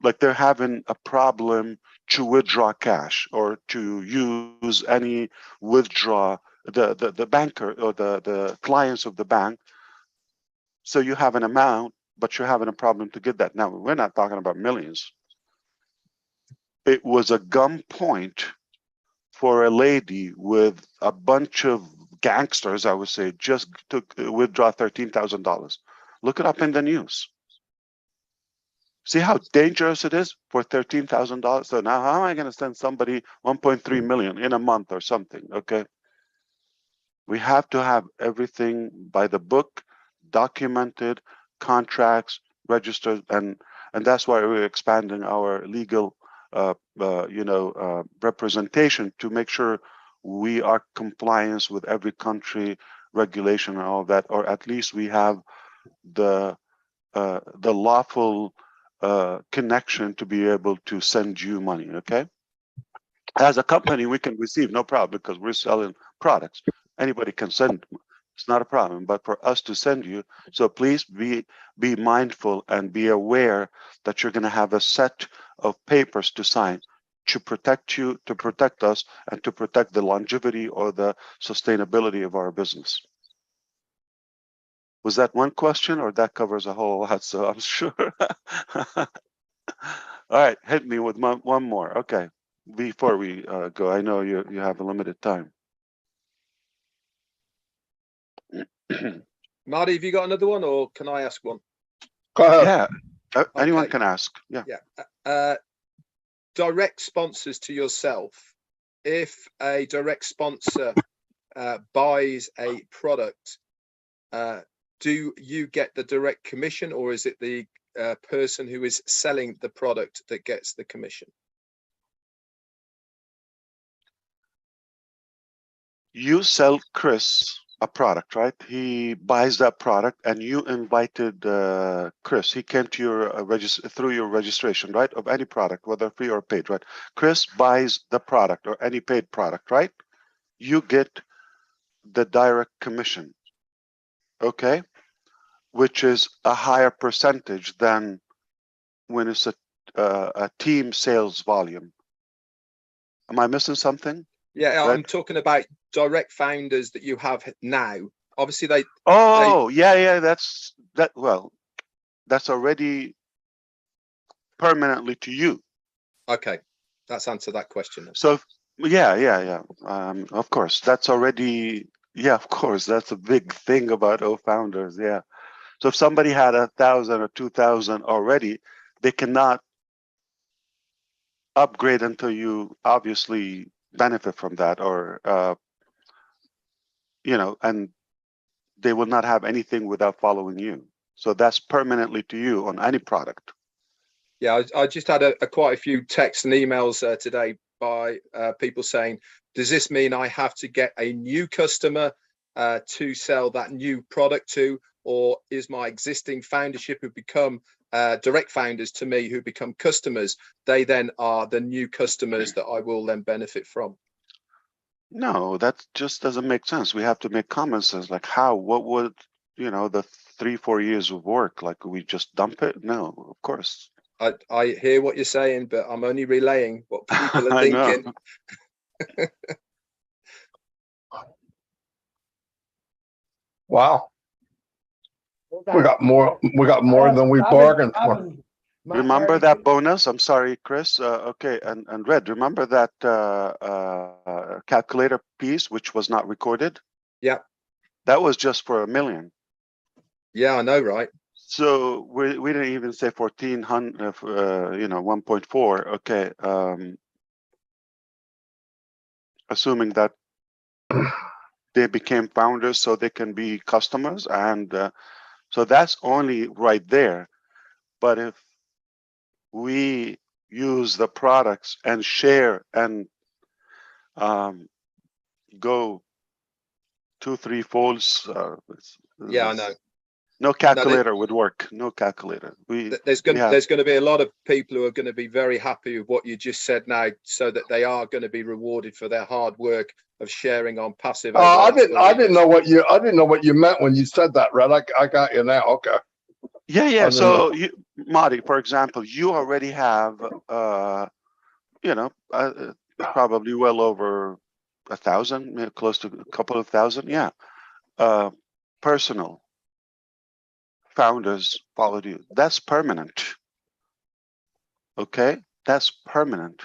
like they're having a problem to withdraw cash or to use any withdraw the banker or the clients of the bank. So you have an amount, but you're having a problem to get that. Now, we're not talking about millions. It was a gunpoint for a lady with a bunch of gangsters, I would say, just to withdraw $13,000. Look it up in the news. See how dangerous it is for $13,000. So now, how am I going to send somebody 1.3 million in a month or something? Okay, we have to have everything by the book, documented, contracts, registered, and that's why we're expanding our legal, representation to make sure we are compliance with every country regulation and all that, or at least we have the lawful connection to be able to send you money. Okay, as a company we can receive, no problem, because we're selling products. Anybody can send, it's not a problem. But for us to send you, so please be mindful and be aware that you're going to have a set of papers to sign to protect you, to protect us, and to protect the longevity or the sustainability of our business. Was that one question, or that covers a whole lot? So I'm sure. All right, hit me with one more. Okay, before we go, I know you have a limited time. Marty, have you got another one, or can I ask one? Go ahead. Yeah, anyone can ask. Yeah. Direct sponsors to yourself. If a direct sponsor buys a product, do you get the direct commission, or is it the person who is selling the product that gets the commission? you sell Chris a product, right? He buys that product, and you invited Chris. He came to your through your registration, right? Of any product, whether free or paid, right? Chris buys the product or any paid product, right? You get the direct commission, okay? Which is a higher percentage than when it's a team sales volume. Am I missing something? Yeah, Right? I'm talking about direct founders that you have now. Obviously, they. Oh, yeah, that's that. Well, that's already permanently to you. Okay, that's answered that question. So, yeah. Of course, that's already. Yeah, of course, that's a big thing about founders. Yeah. So if somebody had 1,000 or 2,000 already, they cannot upgrade until you obviously benefit from that, or and they will not have anything without following you. So that's permanently to you on any product. Yeah, I just had quite a few texts and emails today by people saying, does this mean I have to get a new customer to sell that new product to, or is my existing foundership who become direct founders to me, who become customers, they then are the new customers that I will then benefit from? No, that just doesn't make sense. We have to make common sense. Like what would, the 3-4 years of work, like we just dump it? No, of course. I hear what you're saying, but I'm only relaying what people are thinking. Wow. We got more than we bargained for. Remember that bonus? I'm sorry, Chris. Okay, and Red, remember that calculator piece which was not recorded? Yeah. That was just for $1 million. Yeah, I know, right? So we didn't even say 1,400, 1.4. Okay. Assuming that they became founders so they can be customers, and so that's only right there. But if we use the products and share and go 2-3 folds, Yeah, I know. No calculator would work. No calculator. There's going to be a lot of people who are going to be very happy with what you just said now, so that they are going to be rewarded for their hard work of sharing on passive. I didn't know what you meant when you said that, Red. I got you now. Okay. Yeah. So Marty, for example, you already have probably well over 1,000, close to a couple of thousand. Yeah. Personal founders followed you. That's permanent. Okay, that's permanent.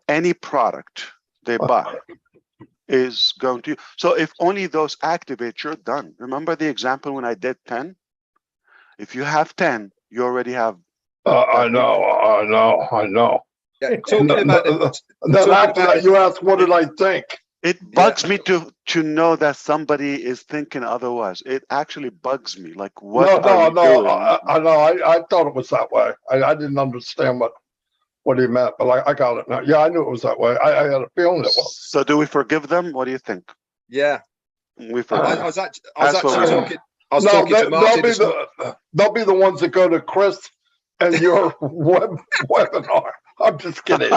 Any product they buy is going to. So if only those activate, you're done. Remember the example when I did 10? If you have 10, you already have. I know. Yeah, talking about then after that, you asked, what did I think? It bugs me to know that somebody is thinking otherwise. It actually bugs me. Like, what are you doing? I know. I thought it was that way. I didn't understand what he meant, but I got it now. Yeah, I knew it was that way. I had a feeling it was. So do we forgive them? What do you think? Yeah. We forgive. I was actually talking to Marty. They'll be the ones that go to Chris and your webinar. I'm just kidding.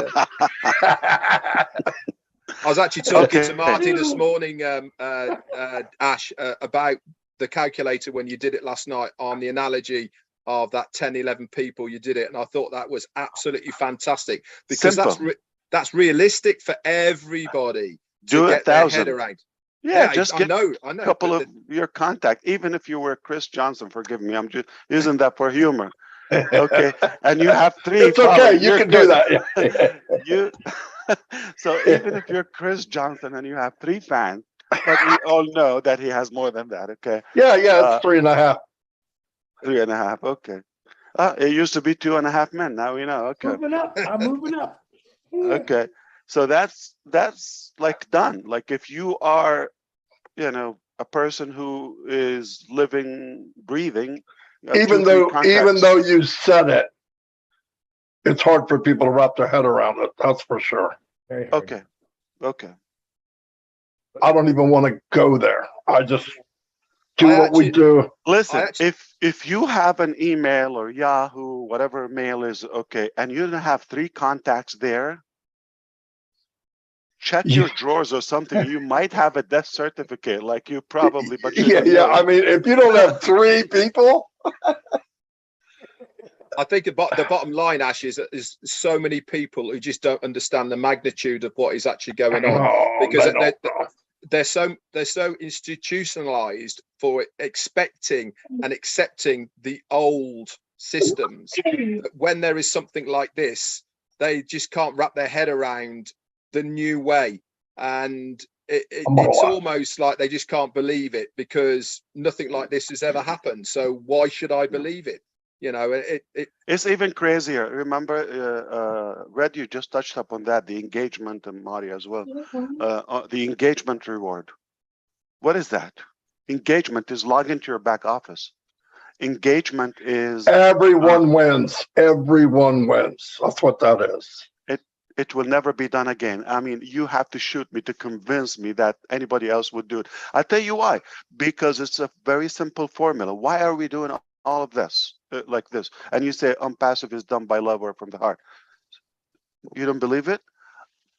I was actually talking to Marty this morning, Ash, about the calculator when you did it last night, on the analogy of that 10, 11 people you did it. And I thought that was absolutely fantastic, because that's realistic for everybody to get their head around. Yeah, just get a couple of your contact, even if you were Chris Johnson, forgive me, I'm just using that for humor. Okay, and you have 3. It's okay, you can do that. So even if you're Chris Johnson and you have 3 fans, but we all know that he has more than that. Okay. Yeah, it's 3.5. 3.5. Okay. It used to be 2.5 men. Now we know. Okay. I'm moving up. Okay. So that's like done. Like if you are, a person who is living, breathing. Even though you said it, it's hard for people to wrap their head around it. That's for sure. Okay. Okay. I don't even want to go there. I just do what we do. Listen, if you have an email or Yahoo, whatever mail is, okay, and you don't have 3 contacts there, check your drawers or something. You might have a death certificate, like you probably, but you don't know. I mean, if you don't have 3 people. I think the bottom line, Ash, is so many people who just don't understand the magnitude of what is actually going on, because they're so institutionalized for expecting and accepting the old systems that when there is something like this, they just can't wrap their head around the new way, and it's almost like they just can't believe it, because nothing like this has ever happened. So why should I believe it? You know, it's even crazier. Remember, Red, you just touched upon that, the engagement, and Marty as well. The engagement reward. What is that? Engagement is log into your back office. Engagement is everyone wins. Everyone wins. That's what that is. It will never be done again. I mean, you have to shoot me to convince me that anybody else would do it. I'll tell you why. Because it's a very simple formula. Why are we doing all of this like this? And you say ONPASSIVE is done by love or from the heart. You don't believe it?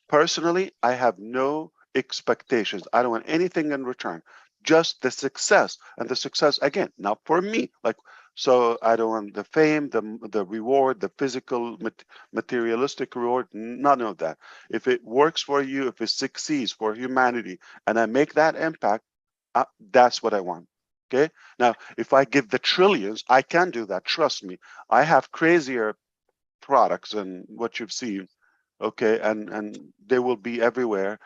Personally, I have no expectations. I don't want anything in return. Just the success, and the success again, not for me. Like, so I don't want the fame, the reward, the physical, materialistic reward, none of that. If it works for you, if it succeeds for humanity, and I make that impact, that's what I want. Okay. Now, if I give the trillions, I can do that. Trust me. I have crazier products than what you've seen. Okay, and they will be everywhere,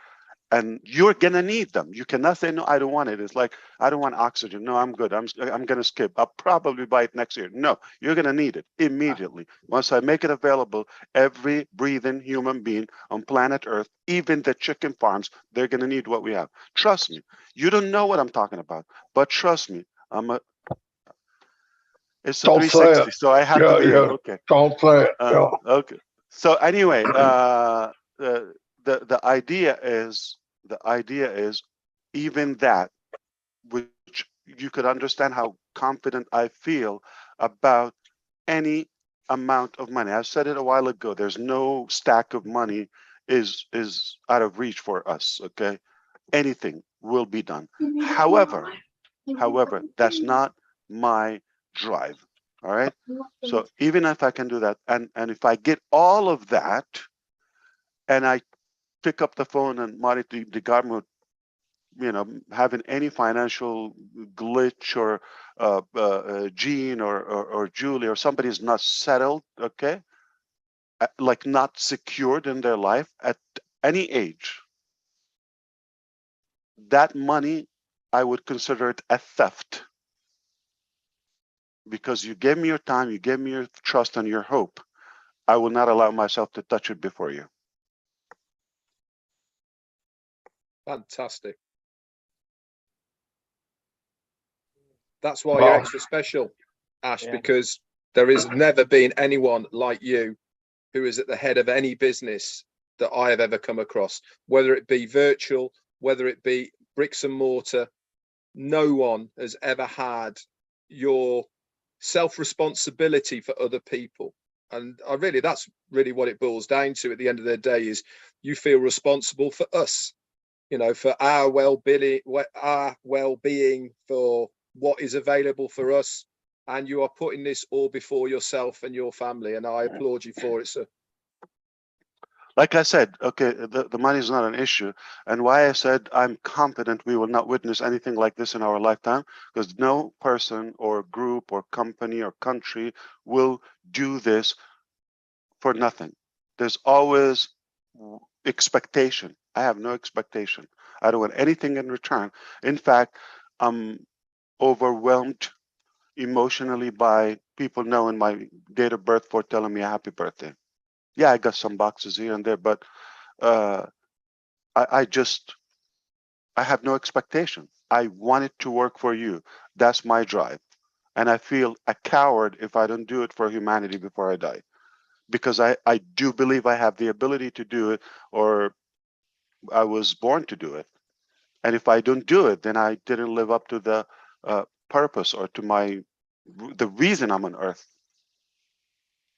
and you're gonna need them. You cannot say no, I don't want it. It's like, I don't want oxygen. No, I'm good. I'm gonna skip. I'll probably buy it next year. No, you're gonna need it immediately. Once I make it available, every breathing human being on planet Earth, even the chicken farms, they're gonna need what we have. Trust me. You don't know what I'm talking about, but trust me, it's a 360, so I have to be here. Okay. Don't say it. Okay. So anyway, the idea is even that, which you could understand how confident I feel about any amount of money. I said it a while ago. There's no stack of money is out of reach for us. Okay, anything will be done. However, that's not my drive. All right. So even if I can do that, and if I get all of that, and I pick up the phone and Marty DeGarmo, having any financial glitch, or Gene or Julie or somebody's not settled, okay, like not secured in their life at any age, that money, I would consider it a theft. Because you gave me your time, you gave me your trust and your hope. I will not allow myself to touch it before you. Fantastic. That's why you're extra special, Ash, because there has never been anyone like you who is at the head of any business that I have ever come across, whether it be virtual, whether it be bricks and mortar. No one has ever had your self-responsibility for other people. And that's really what it boils down to at the end of the day, is you feel responsible for us, for our well-being, for what is available for us, and you are putting this all before yourself and your family, and I applaud you for it, sir. Like I said, okay, the money is not an issue. And why I said I'm confident we will not witness anything like this in our lifetime, because no person or group or company or country will do this for nothing. There's always expectation. I have no expectation. I don't want anything in return. In fact, I'm overwhelmed emotionally by people knowing my date of birth for telling me a happy birthday. Yeah, I got some boxes here and there, but I have no expectation. I want it to work for you. That's my drive. And I feel a coward if I don't do it for humanity before I die. Because I do believe I have the ability to do it, or I was born to do it. And if I don't do it, then I didn't live up to the purpose or to the reason I'm on earth.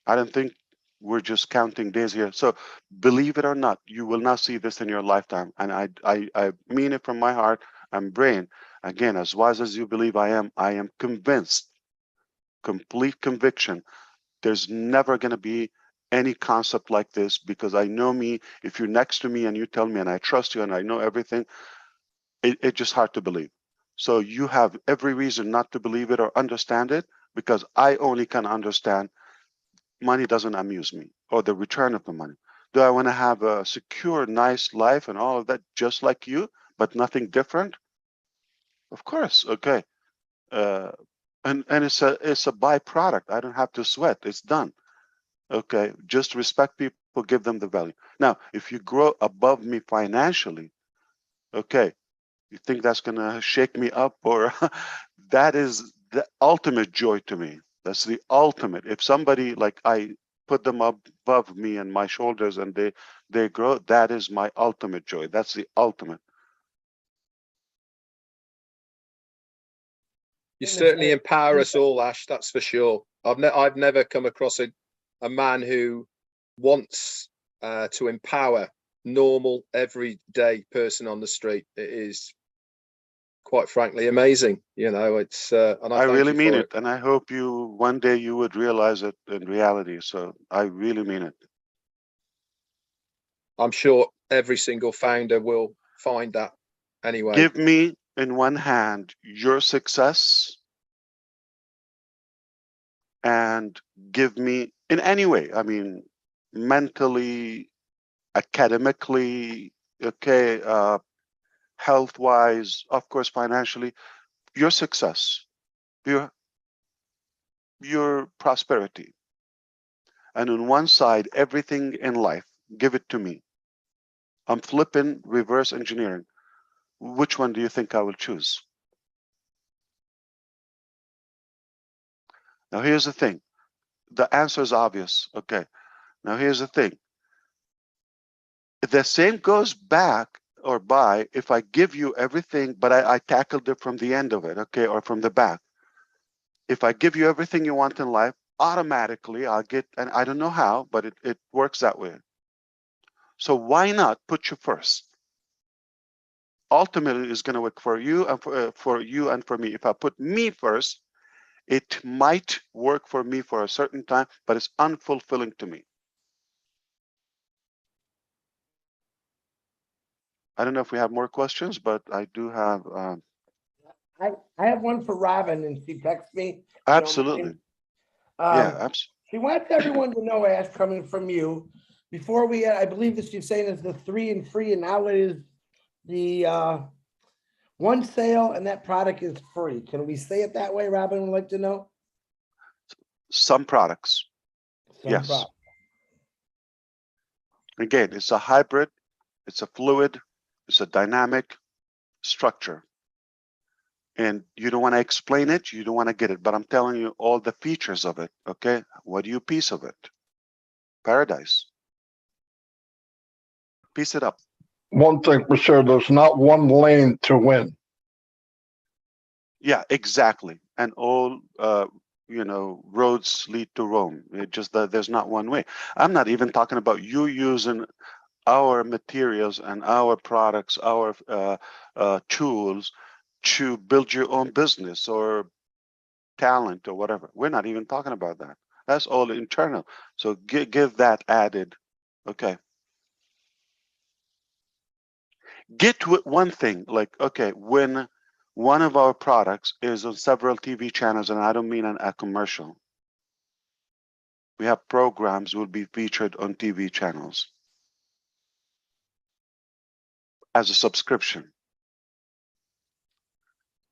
I don't think we're just counting days here. So believe it or not, you will not see this in your lifetime. And I mean it from my heart and brain. Again, as wise as you believe I am convinced, complete conviction, there's never going to be any concept like this, because I know me. If you're next to me and you tell me and I trust you and I know everything, it's just hard to believe. So you have every reason not to believe it or understand it, because I only can understand money doesn't amuse me, or the return of the money. Do I want to have a secure, nice life and all of that, just like you, but nothing different? Of course, okay. And it's a byproduct. I don't have to sweat. It's done. Okay, just respect people, give them the value. Now, if you grow above me financially, okay, you think that's gonna shake me up, or that is the ultimate joy to me. That's the ultimate. If somebody, like, I put them up above me and my shoulders and they grow, that is my ultimate joy. That's the ultimate. You certainly empower us all, Ash. That's for sure. I've never come across a man who wants to empower normal, everyday person on the street. It is, quite frankly, amazing. You know, it's and I really mean it. it, and I hope one day you would realize it in reality. So I really mean it. I'm sure every single founder will find that anyway. Give me in one hand your success, and give me in any way. I mean, mentally, academically, okay, health-wise, of course, financially, your success, your prosperity. And on one side, everything in life, give it to me. I'm flipping reverse engineering. Which one do you think I will choose? Now, here's the thing. The answer is obvious. Okay. Now, here's the thing. The same goes back or by if I give you everything, but I tackled it from the end of it, okay, or from the back. If I give you everything you want in life, automatically I'll get, and I don't know how, but it works that way. So why not put you first? Ultimately, it's going to work for you and for you and for me. If I put me first, it might work for me for a certain time, but it's unfulfilling to me. I don't know if we have more questions, but I do have. I have one for Robin, and she texts me. Absolutely. Yeah, absolutely. She wants everyone to know, Ash, coming from you, before we, I believe this you're saying is the 3 and free, and now it is the one sale, and that product is free. Can we say it that way? Robin would like to know. Some products. Yes. Again, it's a hybrid, it's a fluid, it's a dynamic structure. And you don't want to explain it, you don't want to get it, but I'm telling you all the features of it, okay? What do you piece of it? Paradise. Piece it up. One thing for sure, there's not one lane to win. Yeah, exactly. And all, roads lead to Rome. It just that there's not one way. I'm not even talking about you using our materials and our products, our tools to build your own business or talent or whatever. We're not even talking about that. That's all internal. So give that added. Okay. Get with one thing, like, okay, when one of our products is on several TV channels, and I don't mean a commercial. We have programs will be featured on TV channels as a subscription.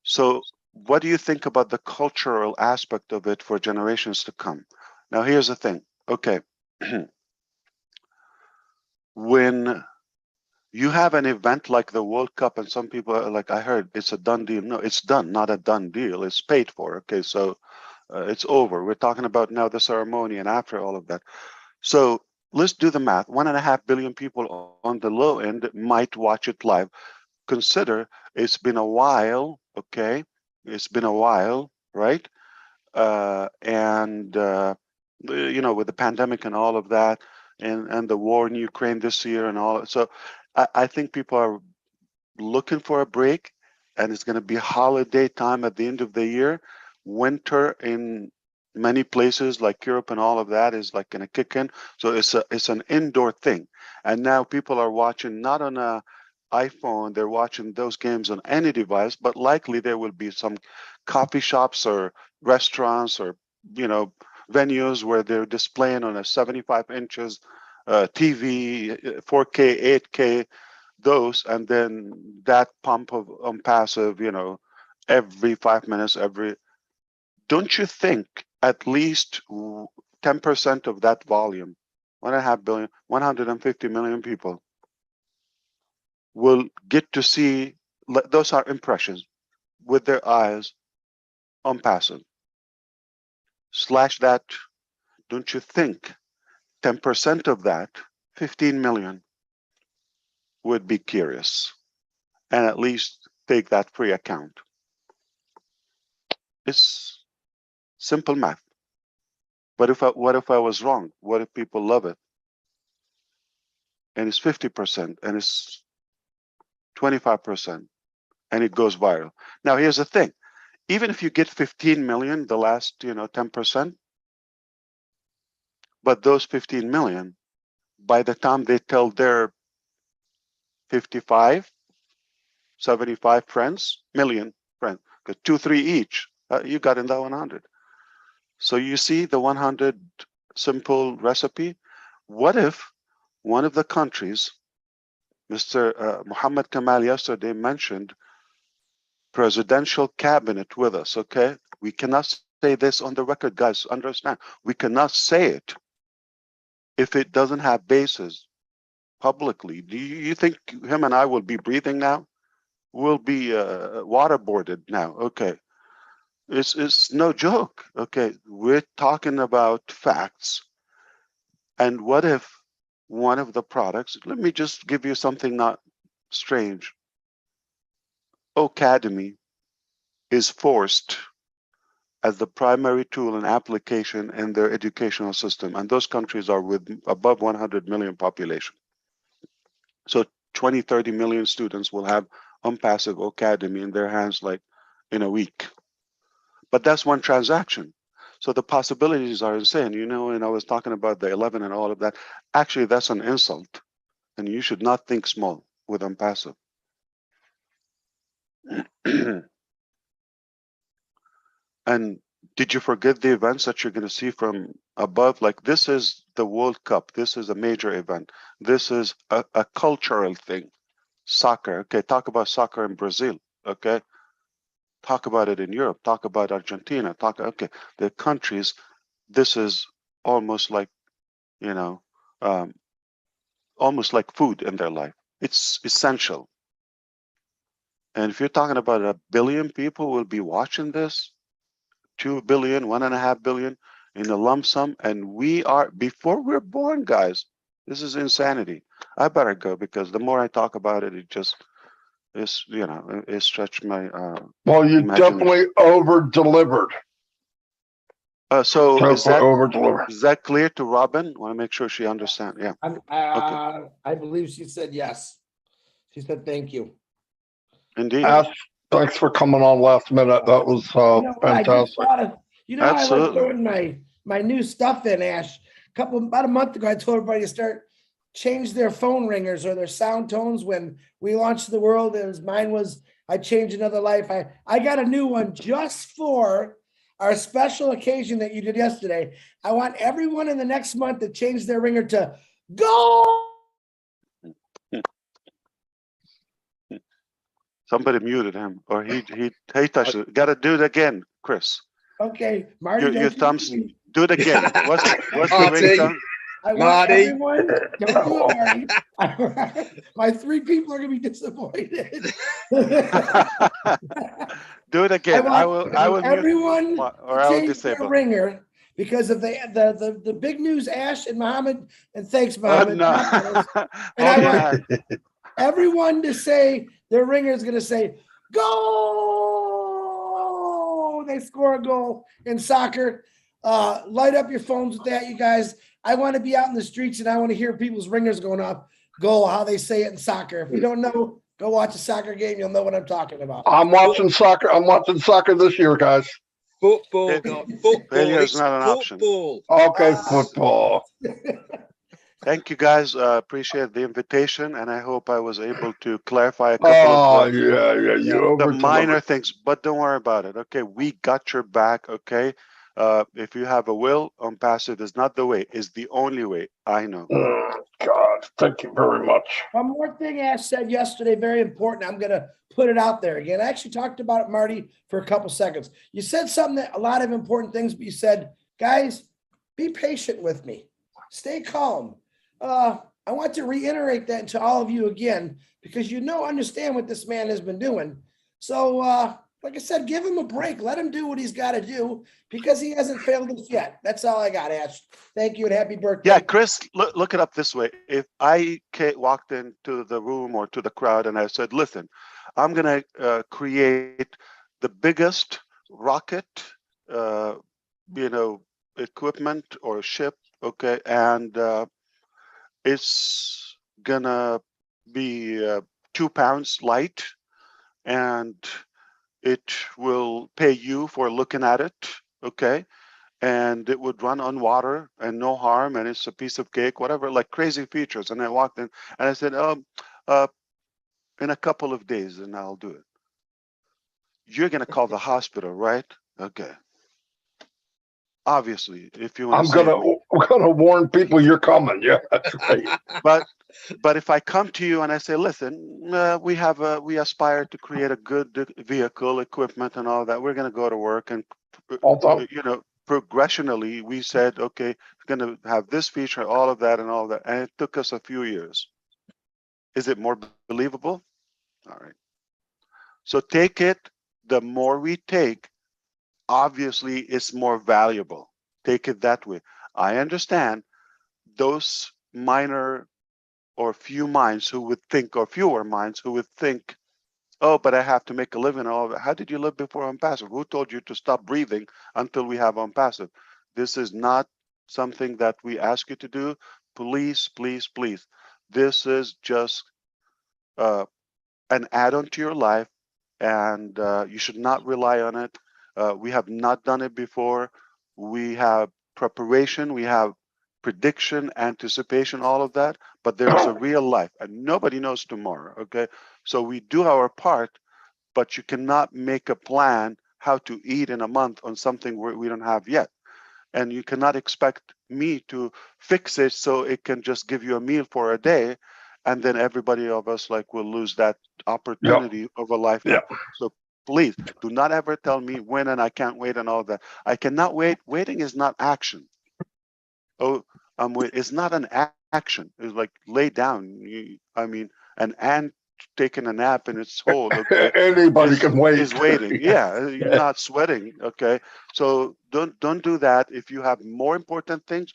So what do you think about the cultural aspect of it for generations to come? Now, here's the thing. Okay. When you have an event like the World Cup, and some people are like, I heard it's a done deal. No, it's done, not a done deal. It's paid for. Okay, so it's over. We're talking about now the ceremony and after all of that. So let's do the math. 1.5 billion people on the low end might watch it live. Consider it's been a while, okay? It's been a while, right? You know, with the pandemic and all of that, and the war in Ukraine this year and all. So I think people are looking for a break, and it's going to be holiday time at the end of the year. Winter in many places like Europe and all of that is like going to kick in. So it's an indoor thing. And now people are watching not on a iPhone, they're watching those games on any device, but likely there will be some coffee shops or restaurants or, you know, venues where they're displaying on a 75 inches TV, 4K, 8K, those, and then that pump of passive, you know, every 5 minutes, don't you think at least 10% of that volume, 1.5 billion, 150 million people will get to see, those are impressions with their eyes on passive. Slash that, don't you think 10% of that, 15 million, would be curious and at least take that free account? It's simple math. But what if I was wrong? What if people love it? And it's 50% and it's 25% and it goes viral. Now here's the thing. Even if you get 15 million, the last, you know, 10%, but those 15 million, by the time they tell their 55, 75 million friends, 2, 3 each, you got in that 100. So you see the 100 simple recipe. What if one of the countries, Mr. Muhammad Kamal yesterday mentioned presidential cabinet with us, okay? We cannot say this on the record, guys, understand. We cannot say it if it doesn't have basis publicly. Do you think him and I will be breathing now? We'll be waterboarded now, okay? It's no joke, okay? We're talking about facts. And what if one of the products, let me just give you something not strange. Academy is forced as the primary tool and application in their educational system. And those countries are with above 100 million population. So 20, 30 million students will have ONPASSIVE Academy in their hands like in a week. But that's one transaction. So the possibilities are insane. You know, and I was talking about the 11 and all of that. Actually, that's an insult. And you should not think small with ONPASSIVE. And did you forget the events that you're going to see from above? Like, this is the World Cup. This is a major event. This is a cultural thing. Soccer. Okay, talk about soccer in Brazil. Okay, talk about it in Europe. Talk about Argentina. Okay, the countries. This is almost like, you know, almost like food in their life. It's essential. And if you're talking about 1 billion people will be watching this, 2 billion, 1.5 billion in a lump sum, and we are, before we're born, guys, this is insanity. I better go because the more I talk about it, it just is, you know, it stretched my Well, you definitely over-delivered. So is over-delivered. that clear to Robin? I want to make sure she understands. Yeah. Okay. I believe she said yes. She said thank you. Indeed. Thanks for coming on last minute. That was fantastic. I like throwing my new stuff in, Ash. About a month ago, I told everybody to change their phone ringers or their sound tones when we launched the world. Mine was, I changed another life. I got a new one just for our special occasion that you did yesterday. I want everyone in the next month to change their ringer to go. Somebody muted him, or he touched it. Got to do it again, Chris. Okay, Marty. Your thumbs. Do it again. What's the ringtone? I want everyone. Don't do it, Marty. My 3 people are going to be disappointed. Do it again. I will. Everyone mute, or I will change disable. their ringer because of the big news, Ash and Mohammed, and thanks, Mohammed. No. And I Yeah. want everyone to say, their ringer is going to say, "Go!" They score a goal in soccer. Light up your phones with that, you guys. I want to be out in the streets and I want to hear people's ringers going off. Goal, how they say it in soccer. If you don't know, go watch a soccer game. You'll know what I'm talking about. I'm watching soccer. I'm watching soccer this year, guys. Football, not football. Failure is It's not an option. football. Okay, football. Thank you, guys. Appreciate the invitation, and I hope I was able to clarify a couple Oh, of yeah. You the over minor things, but don't worry about it. Okay, we got your back. Okay, if you have a will, ONPASSIVE is not the way; is the only way. I know. God, thank you very much. One more thing Ash said yesterday, very important. I'm going to put it out there again. I actually talked about it, Marty, for a couple seconds. You said something that a lot of important things, but you said, guys, be patient with me. Stay calm. I want to reiterate that to all of you again, because understand what this man has been doing. So, like I said, give him a break. Let him do what he's got to do, because he hasn't failed us yet. That's all I got, Ash. Thank you and happy birthday. Yeah, Chris, look it up this way. If I walked into the room or to the crowd and I said, listen, I'm going to create the biggest rocket, equipment or ship, okay, and it's going to be 2 pounds light, and it will pay you for looking at it, okay? And it would run on water and no harm, and it's a piece of cake, whatever, like crazy features. And I walked in and I said, in a couple of days, and I'll do it. You're gonna call the hospital, right? Okay. Obviously, if you want to I'm gonna warn people you're coming. Yeah, that's right. But if I come to you and I say, listen, we aspire to create a good vehicle, equipment, and all that. We're gonna go to work, and progressionally, we said, okay, we're going to have this feature, all of that, and it took us a few years. Is it more believable? All right. So take it. The more we take, obviously, it's more valuable. Take it that way. I understand those minor or few minds who would think, or fewer minds who would think, oh, but I have to make a living. All of that. How did you live before ONPASSIVE? Who told you to stop breathing until we have ONPASSIVE? This is not something that we ask you to do. Please, please, please. This is just an add-on to your life, and you should not rely on it. We have not done it before. We have preparation. We have prediction, anticipation, all of that, but there is a real life, and nobody knows tomorrow, okay? So we do our part, but you cannot make a plan how to eat in a month on something we don't have yet. And you cannot expect me to fix it so it can just give you a meal for a day, and then everybody of us will lose that opportunity of a lifetime. So please do not ever tell me when and I can't wait and all that. I cannot wait. Waiting is not action. Oh, it's not an action. It's like lay down. An ant taking a nap in its hole. Okay, anybody can wait. Is waiting. Yeah, you're not sweating. Okay, so don't do that. If you have more important things,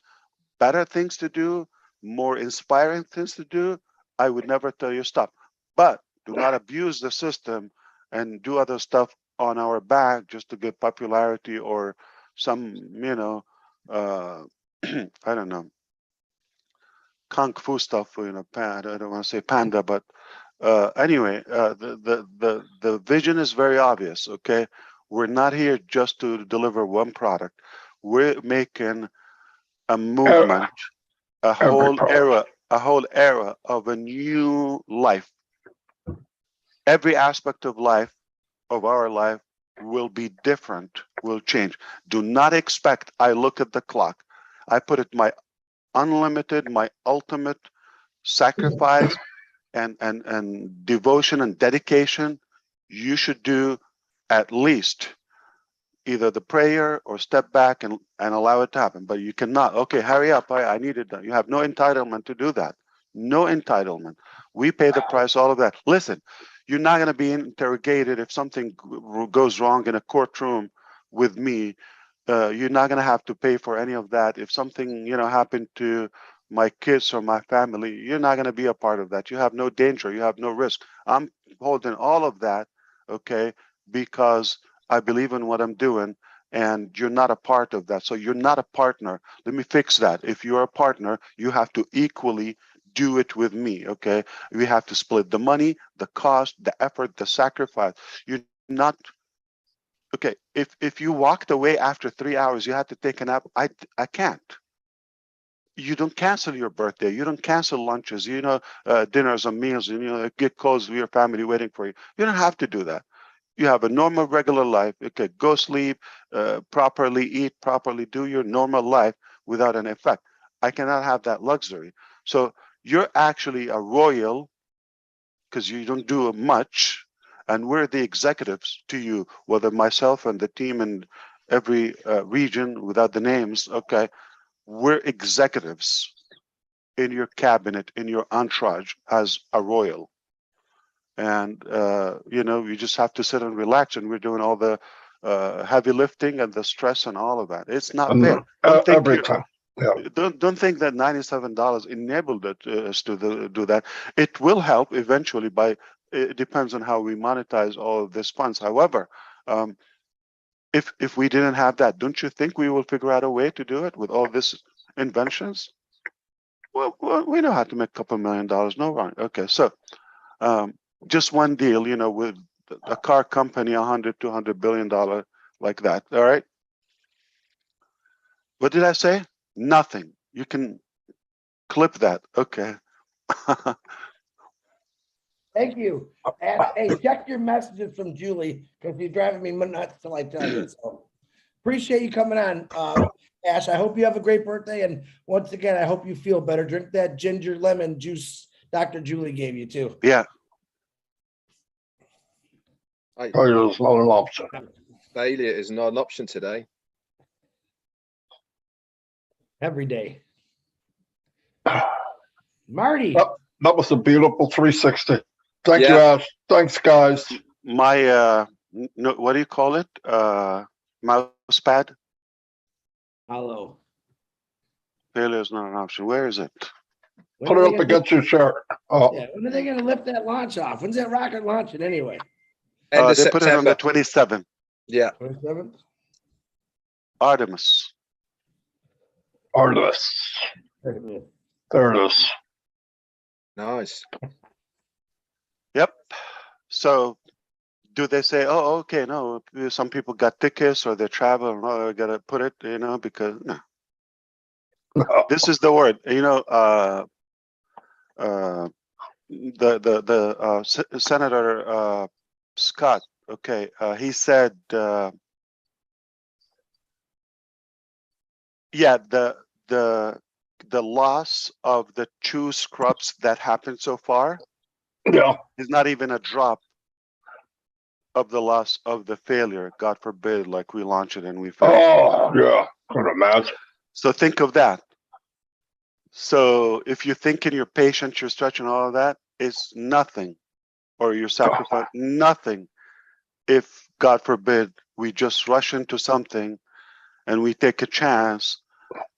better things to do, more inspiring things to do, I would never tell you stop. But do not abuse the system and do other stuff on our back just to get popularity or some, I don't know, kung fu stuff, I don't want to say panda, but anyway, the vision is very obvious, okay? We're not here just to deliver one product. We're making a movement, a whole era of a new life. Every aspect of life, of our life, will be different, will change. Do not expect, I look at the clock, I put it my unlimited, my ultimate sacrifice and devotion and dedication. You should do at least either the prayer or step back and allow it to happen. But you cannot, okay, hurry up, I need it done. You have no entitlement to do that. No entitlement. We pay the price, all of that. Listen, you're not going to be interrogated if something goes wrong in a courtroom with me you're not going to have to pay for any of that. If something, happened to my kids or my family, you're not going to be a part of that. You have no danger. You have no risk. I'm holding all of that, okay, because I believe in what I'm doing, and you're not a part of that. So you're not a partner. Let me fix that. If you're a partner, you have to equally do it with me, okay? We have to split the money, the cost, the effort, the sacrifice. You're not okay. If you walked away after 3 hours, you had to take a nap. I can't. You don't cancel your birthday. You don't cancel lunches. Dinners and meals. And get calls with your family waiting for you. You don't have to do that. You have a normal, regular life. Okay, go sleep properly, eat properly, do your normal life without an effect. I cannot have that luxury. So you're actually a royal because you don't do much, and we're the executives to you, whether myself and the team in every region without the names, okay, we're executives in your cabinet, in your entourage as a royal. And, you just have to sit and relax, and we're doing all the heavy lifting and the stress and all of that. It's not fair. Every time. Yeah. Don't think that $97 enabled us to do that. It will help eventually. It depends on how we monetize all of these funds. However, if we didn't have that, don't you think we will figure out a way to do it with all these inventions? Well, we know how to make a couple $1 million. No wrong. Okay, so just one deal, with a car company, $100-200 billion like that. All right. What did I say? Nothing. You can clip that. Okay. Thank you. And, hey, check your messages from Julie because you're driving me nuts till I tell you. So appreciate you coming on, Ash. I hope you have a great birthday. And once again, I hope you feel better. Drink that ginger lemon juice Dr. Julie gave you too. Yeah. Failure is not an option. Failure is not an option today. Every day. Marty. That was a beautiful 360. Thank you, Yeah. Ash. Thanks, guys. My what do you call it? Mouse pad. Hello. Failure is not an option. Where is it? Put it up against your shirt. Oh. Yeah, when are they going to lift that launch off? When's that rocket launching anyway? End of They September. put it on the 27th. Yeah. 27th? Artemis. Artemis. There it is. Nice. Yep. So do they say, oh, okay, no, some people got tickets or they're traveling, oh, I gotta put it, because no. This is the word, Senator Scott, okay, he said, yeah, the loss of the 2 scrubs that happened so far Yeah. is not even a drop of the loss of the failure. God forbid, like we launch it and we fail. Oh, yeah. Could imagine. So think of that. So if you're thinking you're patient, you're stretching all of that, it's nothing, or you're sacrificing nothing. If God forbid, we just rush into something and we take a chance,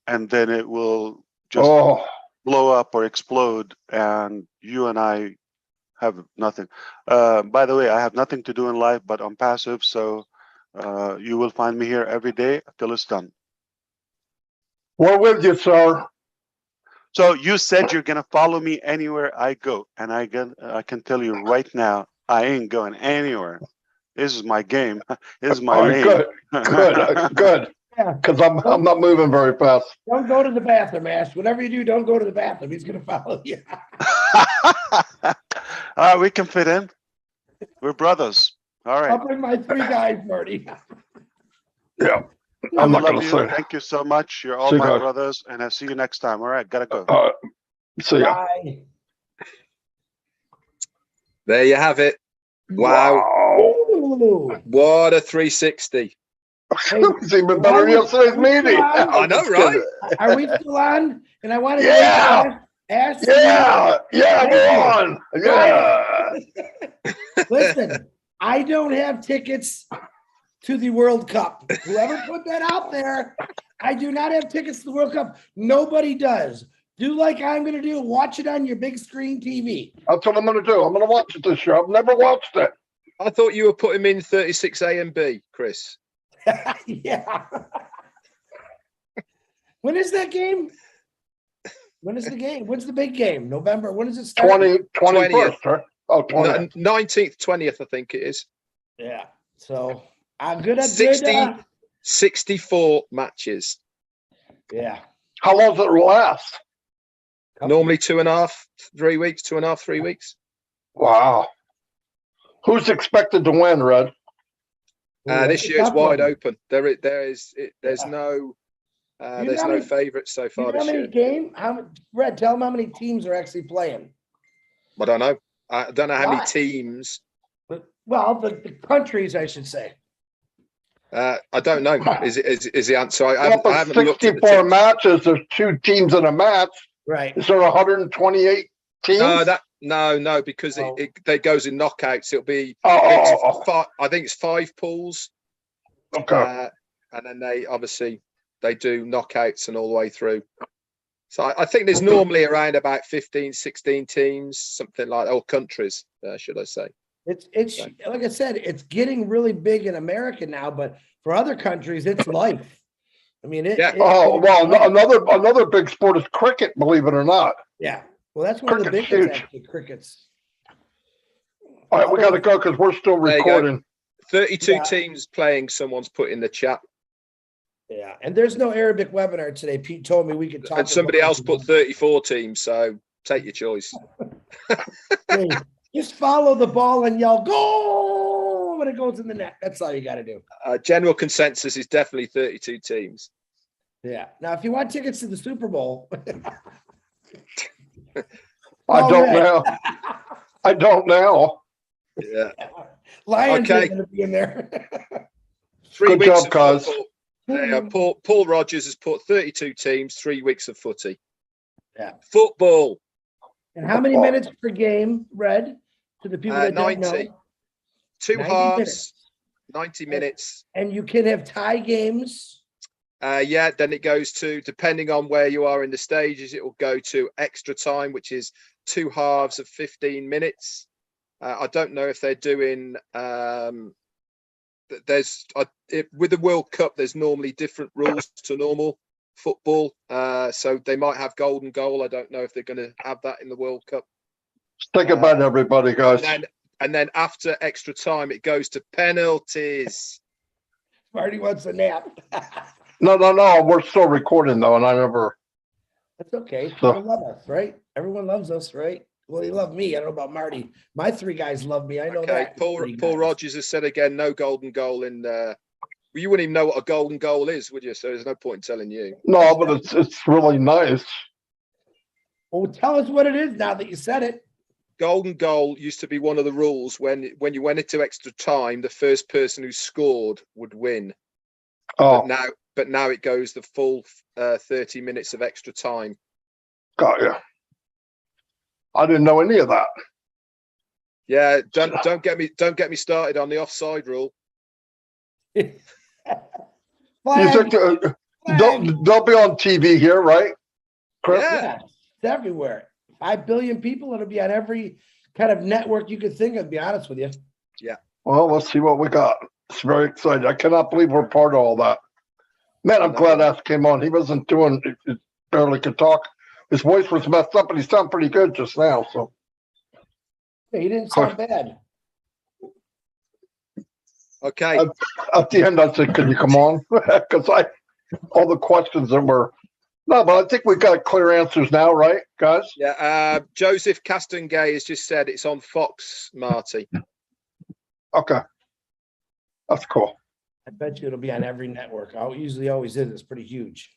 and then it will just blow up or explode, and you and I have nothing. By the way, I have nothing to do in life but I'm passive, so you will find me here every day till it's done. We're with you, sir. So you said you're gonna follow me anywhere I go, and I can tell you right now, I ain't going anywhere. This is my game. This is my lane. Good. Yeah. Because I'm not moving very fast. Don't go to the bathroom, Ash. Whatever you do, don't go to the bathroom. He's going to follow you. We can fit in. We're brothers. All right. I'll bring my 3 guys, Marty. Yeah. I'm not going to say. Thank you so much. You're all my brothers, and I'll see you next time. All right, gotta go. See ya. Bye. There you have it. Wow. Ooh. What a 360. It's even better than yesterday's meeting. I know, right? Are we still on? And I want to ask. Yeah, we're on. Yeah. Listen, I don't have tickets to the World Cup. Whoever put that out there, I do not have tickets to the World Cup. Nobody does. Do like I'm going to do. Watch it on your big screen TV. That's what I'm going to do. I'm going to watch it this year. I've never watched it. I thought you were putting in 36A and B, Chris. Yeah. When is that game? When is the game? When's the big game? November. When does it start? 21st, right? Oh, 20th. 19th, 20th, I think it is. Yeah. So I'm good at 64 matches. Yeah. How long does it last? Normally 2.5, 3 weeks, 2.5, 3 weeks. Wow. Who's expected to win, Red? This year it's wide open. There's no favorites so far this year. Red, tell them how many teams are actually playing. I don't know. I don't know how many teams. Well, the countries, I should say. I don't know. Is the answer? I haven't 64 matches. There's 2 teams in a match. Right. Is there 128 teams? No, because it goes in knockouts. It'll be. I think it's 5 pools. Okay. And then they do knockouts and all the way through. So I think there's normally around about 15, 16 teams, something like that, or countries, should I say. It's like I said, it's getting really big in America now, but for other countries, it's life. I mean, another big sport is cricket, believe it or not. Yeah. Well, that's one of the biggest actually, crickets. All right, we got to go because we're still recording. 32 teams playing, someone's put in the chat. Yeah, and there's no Arabic webinar today. Pete told me we could talk. And somebody else put 34 teams, so take your choice. Hey, just follow the ball and yell, "Goal!" when it goes in the net. That's all you got to do. General consensus is definitely 32 teams. Yeah. Now, if you want tickets to the Super Bowl. I don't know. Yeah. Lions are going to be in there. 3 Good weeks job, cuz. Paul Rogers has put 32 teams, 3 weeks of footy. Yeah. Football. And how many minutes per game, Red, to the people that 90. don't know? 2 90 halves, minutes. 90 minutes. And you can have tie games. Then it goes to, depending on where you are in the stages, it will go to extra time, which is 2 halves of 15 minutes. I don't know if they're doing with the World Cup, there's normally different rules to normal football. So they might have golden goal. I don't know if they're going to have that in the World Cup. Think about everybody, guys. And then after extra time, it goes to penalties. Marty wants a nap. No. We're still recording though, and I never. That's okay. People love us, right? Everyone loves us, right? Well, they love me. I don't know about Marty. My 3 guys love me. I know that. Paul Rogers has said again, no golden goal in. Well, you wouldn't even know what a golden goal is, would you? So there's no point in telling you. No, but it's really nice. Well, tell us what it is now that you said it. Golden goal used to be one of the rules when you went into extra time, the first person who scored would win. Oh, but now it goes the full 30 minutes of extra time. Got you. I didn't know any of that. Yeah, don't get me started on the offside rule. You think they'll be on TV here, right, Chris? Yeah, it's everywhere. 5 billion people. It'll be on every kind of network you could think of, to be honest with you. Yeah. Well, let's see what we got. It's very exciting. I cannot believe we're part of all that. Man, I'm glad Ash came on. He wasn't doing, he barely could talk. His voice was messed up, but he sounded pretty good just now. So yeah, he didn't sound bad. Okay. At the end, I said, "Can you come on?" Because all the questions that were no, but I think we've got clear answers now, right, guys? Yeah. Joseph Castengay has just said it's on Fox, Marty. Okay, that's cool. I bet you it'll be on every network. I usually always is. It's pretty huge.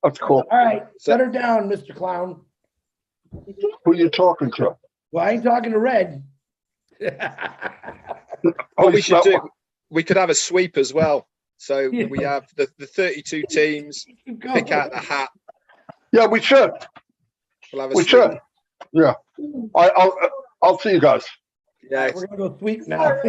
That's cool. All right, set her down, Mr. Clown. Who are you talking to? Well, I ain't talking to Red. What we should do, we could have a sweep as well. So we have the 32 teams, pick out the hat. Yeah, we should. We'll have a we sweep. should. Yeah. I'll see you guys. Yeah. We're gonna go sweep now.